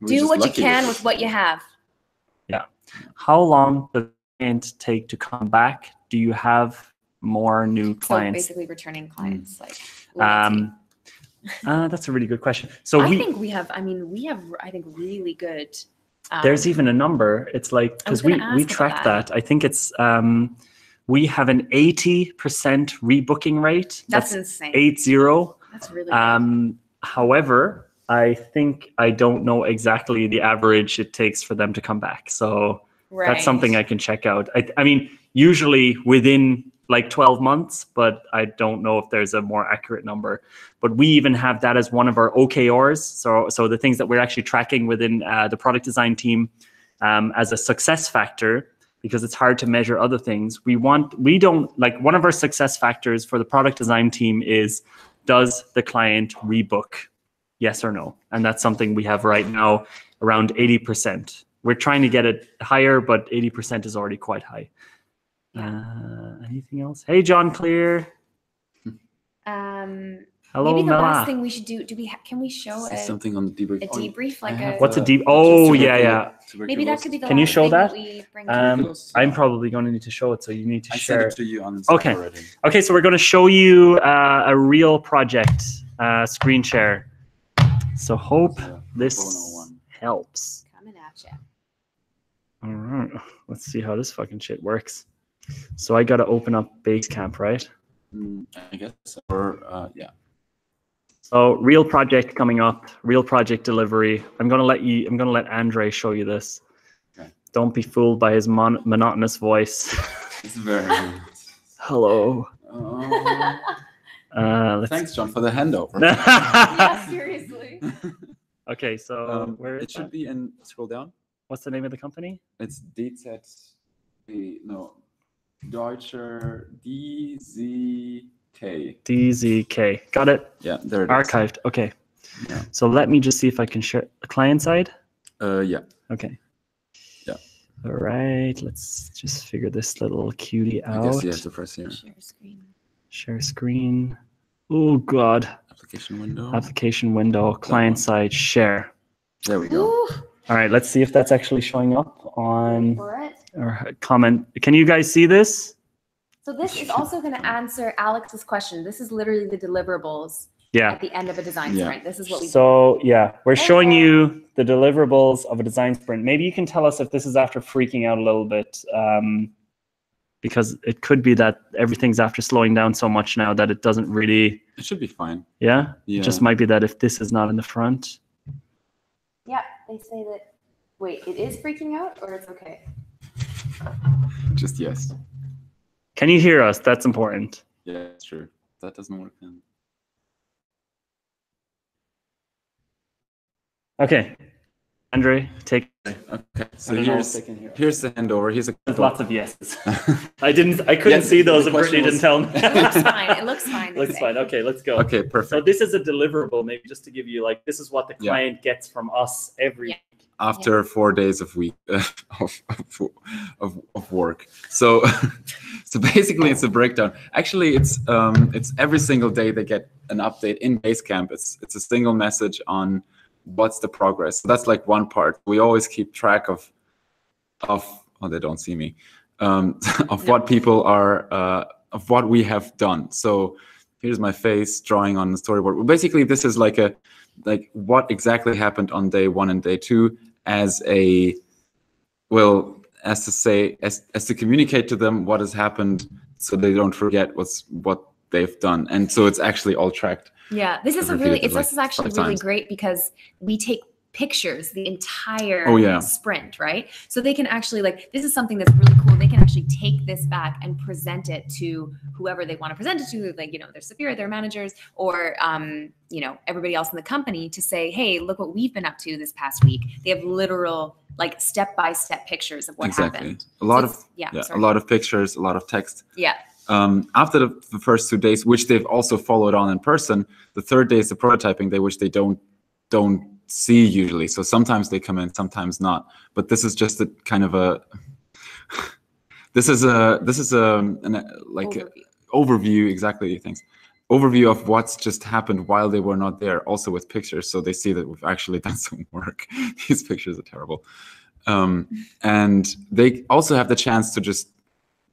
Do what you can with what you have. Yeah. How long does it take to come back? Do you have more new clients? So basically returning clients, like that's a really good question. So I think we have really good. There's even a number. It's like, because we track that. I think it's we have an 80% rebooking rate. That's insane. 80. That's really good. However, I don't know exactly the average it takes for them to come back. So that's something I can check out. I mean, usually within like 12 months, but I don't know if there's a more accurate number. But we even have that as one of our OKRs. So the things that we're actually tracking within the product design team as a success factor, because it's hard to measure other things. One of our success factors for the product design team is, does the client rebook? Yes or no? And that's something we have right now around 80%. We're trying to get it higher, but 80% is already quite high. Anything else? Hey, John Clear. Hello, maybe the Mela. last thing we should do. can we show something on the debrief? a debrief? What's a deep? Oh, yeah. Maybe that could be the Can you last show thing that? we bring I'm probably going to need to show it, so you need to I share sent it. it to you on Slack already. Okay, so we're going to show you a real project screen share. So hope this helps. Coming at you. All right, let's see how this fucking shit works. So I got to open up Basecamp, right? I guess, or yeah. So real project coming up, real project delivery. I'm gonna let Andre show you this. Okay. Don't be fooled by his monotonous voice. It's very good. Hello. Thanks, John, for the handover. Yeah, seriously. Okay, so where is it should be in, scroll down. What's the name of the company? It's Deutscher DZK. DZK. Got it? Yeah, there it is. Archived. Okay. Yeah. So let me just see if I can share the client side. Yeah. Okay. Yeah. All right. Let's just figure this little cutie out. I guess you have to press here. Share screen. Share screen. Oh, God. Application window. Application window, client side, share. There we go. Ooh, All right, let's see if that's actually showing up on for it. or comment. Can you guys see this? So this is also going to answer Alex's question. This is literally the deliverables Yeah. at the end of a design Yeah. sprint. This is what we do. So yeah, we're showing you the deliverables of a design sprint. Maybe you can tell us if this is after freaking out a little bit, because it could be that everything's after slowing down so much now that it doesn't really. It should be fine. Yeah. Yeah. It just might be that if this is not in the front. Yeah, they say that. Wait, it is freaking out, or it's okay? Just yes. Can you hear us? That's important. Yeah, that's true. That doesn't work then. Okay, Andre, take. Okay, so I don't know if they can hear us. here's the handover. Here's a There's lots of yeses. I couldn't Yes, see those the if Brittany question didn't tell me. It looks fine. It looks fine. they Looks say. fine. Okay, let's go. Okay, So perfect. this is a deliverable, maybe just to give you like, this is what the Yeah. client gets from us every Yeah. After 4 days of of work. So so basically it's a breakdown. Actually, it's every single day they get an update in Basecamp. It's a single message on what's the progress. So that's like one part. We always keep track of oh, they don't see me. Of what people are of what we have done. So here's my face drawing on the storyboard. Well, basically this is like what exactly happened on day 1 and day 2 as to communicate to them what has happened so they don't forget what they've done. And so it's actually all tracked. Yeah, this is Repeated, actually 5 really times. great because we take pictures the entire Oh, yeah. sprint, right? So they can actually this is something that's really cool. They can actually take this back and present it to whoever they want to present it to, their superior, their managers, or everybody else in the company to say, hey, look what we've been up to this past week. They have literal step-by-step pictures of what happened. A lot So of sorry. a lot of pictures, a lot of text. Yeah. After the first 2 days, which they've also followed on in person, the third day is the prototyping day, which they don't see usually. So sometimes they come in, sometimes not. But this is just a kind of a overview. Exactly. Thanks. Overview of what's just happened while they were not there, also with pictures, so they see that we've actually done some work. These pictures are terrible. And they also have the chance to just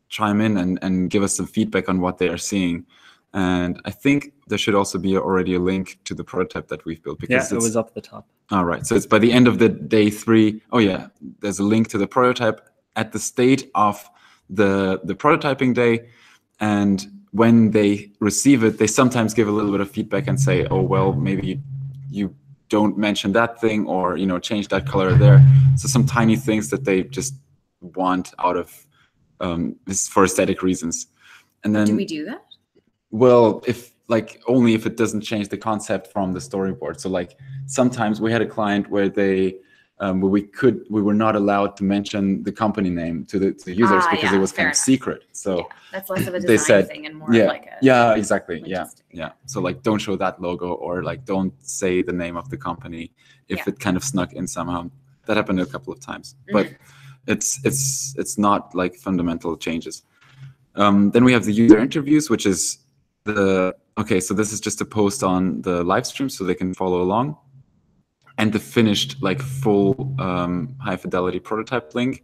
chime in and give us some feedback on what they are seeing. And I think there should also be already a link to the prototype that we've built. Because it was up at the top. All right, so it's by the end of the day 3. Oh yeah, there's a link to the prototype at the state of the prototyping day. And when they receive it, they sometimes give a little bit of feedback and say, oh, well, maybe you don't mention that thing, or, change that color there. So some tiny things that they just want out of this for aesthetic reasons. And then Do we do that? well, only if it doesn't change the concept from the storyboard. So sometimes we had a client where we were not allowed to mention the company name to the users because it was kind of secret. So that's less of a they design said, thing and more like a exactly. logistic. Yeah. So don't show that logo, or don't say the name of the company if it kind of snuck in somehow. That happened a couple of times, but it's not fundamental changes. Then we have the user interviews, which is so this is just a post on the live stream so they can follow along, and the finished full high fidelity prototype link.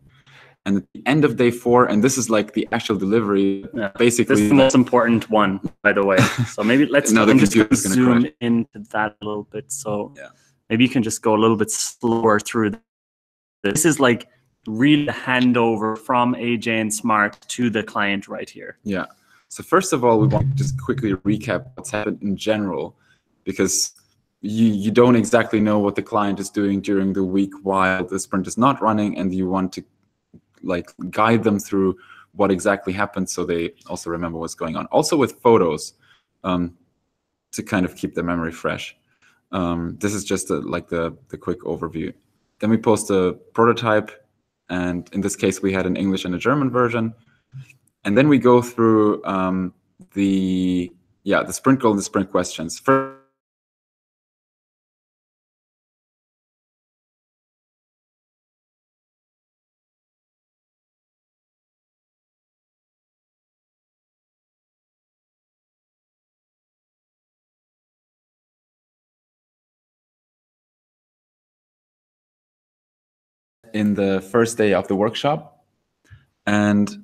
And at the end of day 4, and this is the actual delivery, basically. This is the most important one, by the way. So maybe let's just zoom into that a little bit. So maybe you can just go a little bit slower through this. This is really the handover from AJ&Smart to the client right here. Yeah. So first of all, we want to just quickly recap what's happened in general, because you don't exactly know what the client is doing during the week while the sprint is not running, and you want to guide them through what exactly happened so they also remember what's going on. Also with photos, to kind of keep their memory fresh. This is just the quick overview. Then we post a prototype, and in this case we had an English and a German version. And then we go through the sprint goal and the sprint questions. First, in the first day of the workshop, and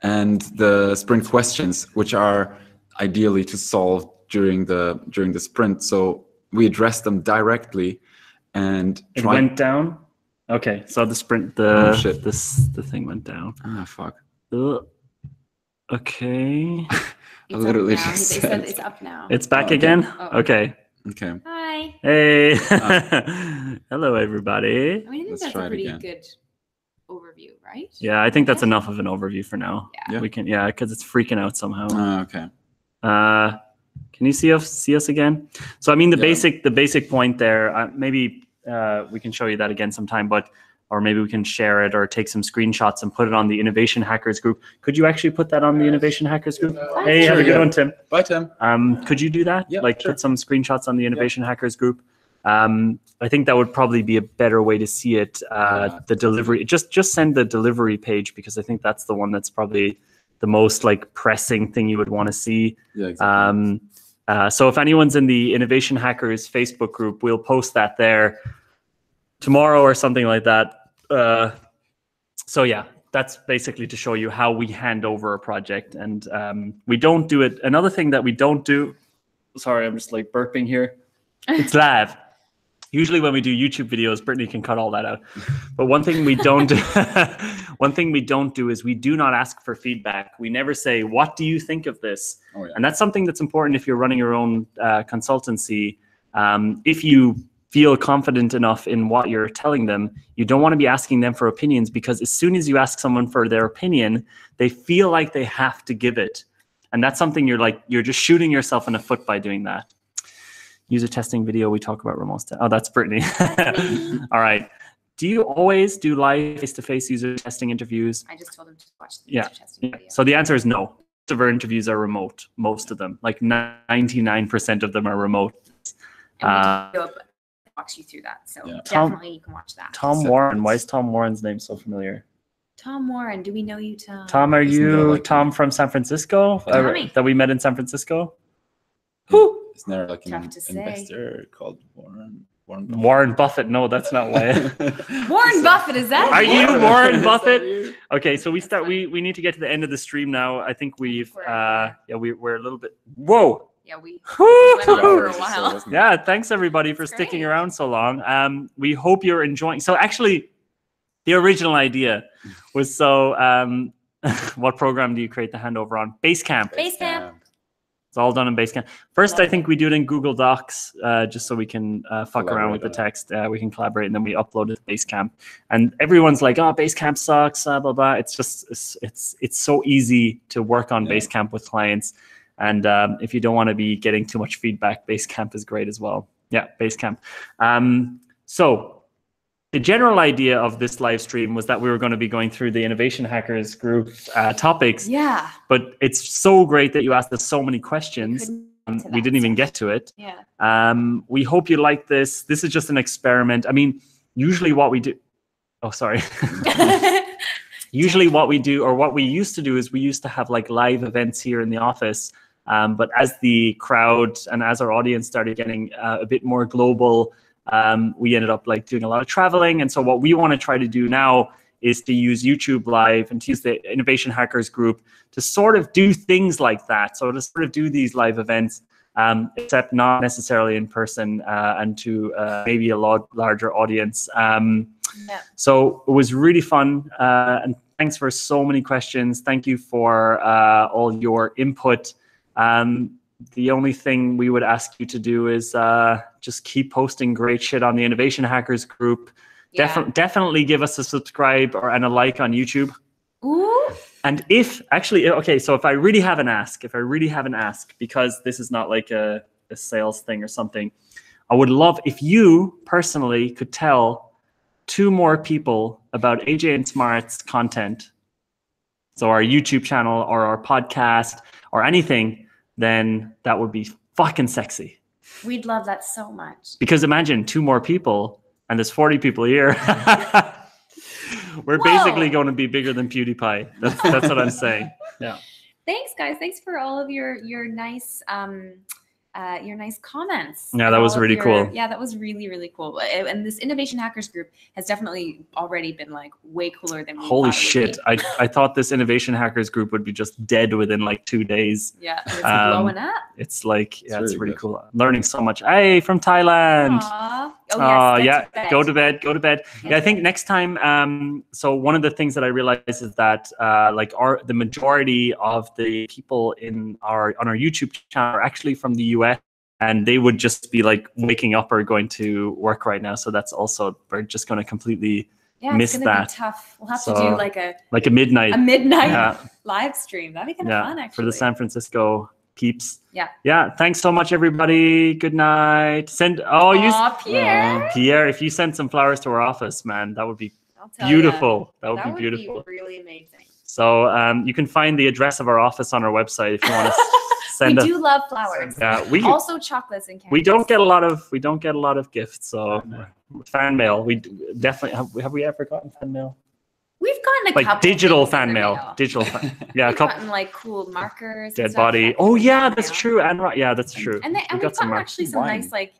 the sprint questions, which are ideally to solve during the sprint. So we addressed them directly, and It went down. Okay, so the sprint, Oh, shit. the thing went down. Ah, fuck. Okay. I literally up now. just They said. said it's up now. It's back okay. again? Oh. Okay. Okay. Hi. Hey. Hello, everybody. I mean, I think Let's that's try a it pretty again. good overview, right? Yeah, I think that's enough of an overview for now. Yeah. We can, because it's freaking out somehow. Okay. Can you see us again? So I mean, the Yeah. basic point there. Maybe we can show you that again sometime, or maybe we can share it or take some screenshots and put it on the Innovation Hackers group. Could you actually put that on the Innovation Hackers group? Hey, have a good one, Tim. Bye, Tim. Could you do that? Yeah, Like sure. put some screenshots on the Innovation Hackers group. I think that would probably be a better way to see it. The delivery, just send the delivery page, because I think that's the one that's probably the most like pressing thing you would want to see. Yeah, exactly. So if anyone's in the Innovation Hackers Facebook group, we'll post that there tomorrow or something like that. So yeah, that's basically to show you how we hand over a project, and we don't do it. Another thing that we don't do. Sorry, I'm just like burping here. It's live. Usually when we do YouTube videos, Brittany can cut all that out. But one thing we don't do, is we do not ask for feedback. We never say, "What do you think of this?" Oh, yeah. And that's something that's important if you're running your own consultancy. If you feel confident enough in what you're telling them, you don't want to be asking them for opinions, because as soon as you ask someone for their opinion, they feel like they have to give it. And that's something you're just shooting yourself in the foot by doing that. User testing video, we talk about remote test. Oh, that's Brittany. All right. Do you always do live face-to-face user testing interviews? I just told him to watch the Yeah. user testing video. So the answer is no. Most of our interviews are remote. Most of them, like 99% of them are remote. And we'll walks you through that. So Yeah. definitely you can watch that. Tom Warren. Why is Tom Warren's name so familiar? Tom Warren, do we know you, Tom? Tom, are Isn't there you like Tom from San Francisco? Tommy. That we met in San Francisco? Isn't there like an Tough to say. investor called Warren? Warren Buffett. No, that's not why. Warren Buffett, is that Are you Warren Is that Buffett? you? Okay, so we need to get to the end of the stream now. I think we've we're a little bit. Whoa. Yeah, we Woo! went on for a So while. wasn't it? Yeah, thanks everybody for That's sticking great. around so long. We hope you're enjoying. So actually, the original idea was what program do you create the handover on? Basecamp. Basecamp. It's all done in Basecamp. First, I Love think we do it in Google Docs, just so we can fuck around with the Collaborate on text. We can collaborate, and then we upload it to Basecamp. And everyone's like, "Oh, Basecamp sucks." Blah blah blah. It's just it's so easy to work on Yeah. Basecamp with clients. And if you don't want to be getting too much feedback, Basecamp is great as well. Yeah, Basecamp. So the general idea of this live stream was that we were going to be going through the Innovation Hackers group topics. Yeah. But it's so great that you asked us so many questions. Couldn't get to We that didn't even section. get to it. Yeah. We hope you like this. This is just an experiment. I mean, usually what we do. Oh, sorry. Usually what we do, or what we used to do, is we used to have like live events here in the office. But as the crowd and as our audience started getting a bit more global, we ended up like doing a lot of traveling. And so what we want to try to do now is to use YouTube Live and to use the Innovation Hackers group to sort of do things like that. So to sort of do these live events, except not necessarily in person, and to maybe a lot larger audience. Yeah. So it was really fun. And thanks for so many questions. Thank you for all your input. The only thing we would ask you to do is just keep posting great shit on the Innovation Hackers group. Yeah. Definitely give us a subscribe and a like on YouTube. Ooh. And if actually, okay, so if I really have an ask, because this is not like a sales thing or something, I would love if you personally could tell 2 more people about AJ&Smart's content. So our YouTube channel or our podcast or anything, then that would be fucking sexy. We'd love that so much. Because imagine 2 more people and there's 40 people here. We're Whoa. basically going to be bigger than PewDiePie. That's what I'm saying. Yeah. Thanks, guys. Thanks for all of your nice your nice comments. Yeah, that was really cool. Yeah, that was really, really cool. And this Innovation Hackers group has definitely already been like way cooler than we Holy thought it shit. would be. I thought this Innovation Hackers group would be just dead within like 2 days. Yeah, it's blowing up. It's like, yeah, it's really good. cool. I'm learning so much. Hey, from Thailand. Aww. Oh, yes, Go to bed. Yeah, I think next time. So one of the things that I realized is that like the majority of the people on our YouTube channel are actually from the US, and they would just be like waking up or going to work right now. So that's also, we're just going to completely miss it's that. Be tough. We'll have to do like a midnight live stream. That'd be kind of fun, actually. For the San Francisco peeps. Yeah. Thanks so much, everybody. Good night. Pierre, if you send some flowers to our office, man, that would be beautiful. That would be beautiful. That would be really amazing. So you can find the address of our office on our website if you want to send. We do love flowers. Yeah, we also chocolates and candies. We don't get a lot of gifts. So fan mail. We definitely have we ever gotten fan mail? We've gotten a couple digital fan mail. Digital fan. Yeah, we've gotten like cool markers. Dead body. Oh yeah, that's true. And yeah, that's true. And we've gotten actually some nice like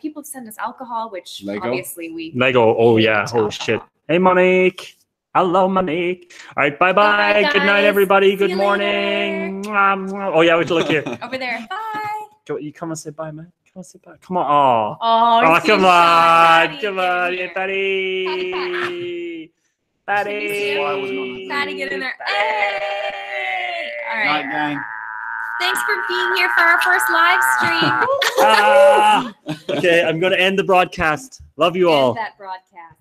people send us alcohol, which obviously we Lego. Oh yeah. Holy shit. Hey Monique. Hello Monique. All right. Bye bye. Good night everybody. Good morning. Oh yeah, we have to look here. Over there. Bye. You come and say bye, man. Come on, say bye. Come on. Oh, come on. Come on, yeah, Patty. Patty, get in there. Hey! All right. Night, gang. Thanks for being here for our first live stream. Okay, I'm going to end the broadcast. Love you all. End that broadcast.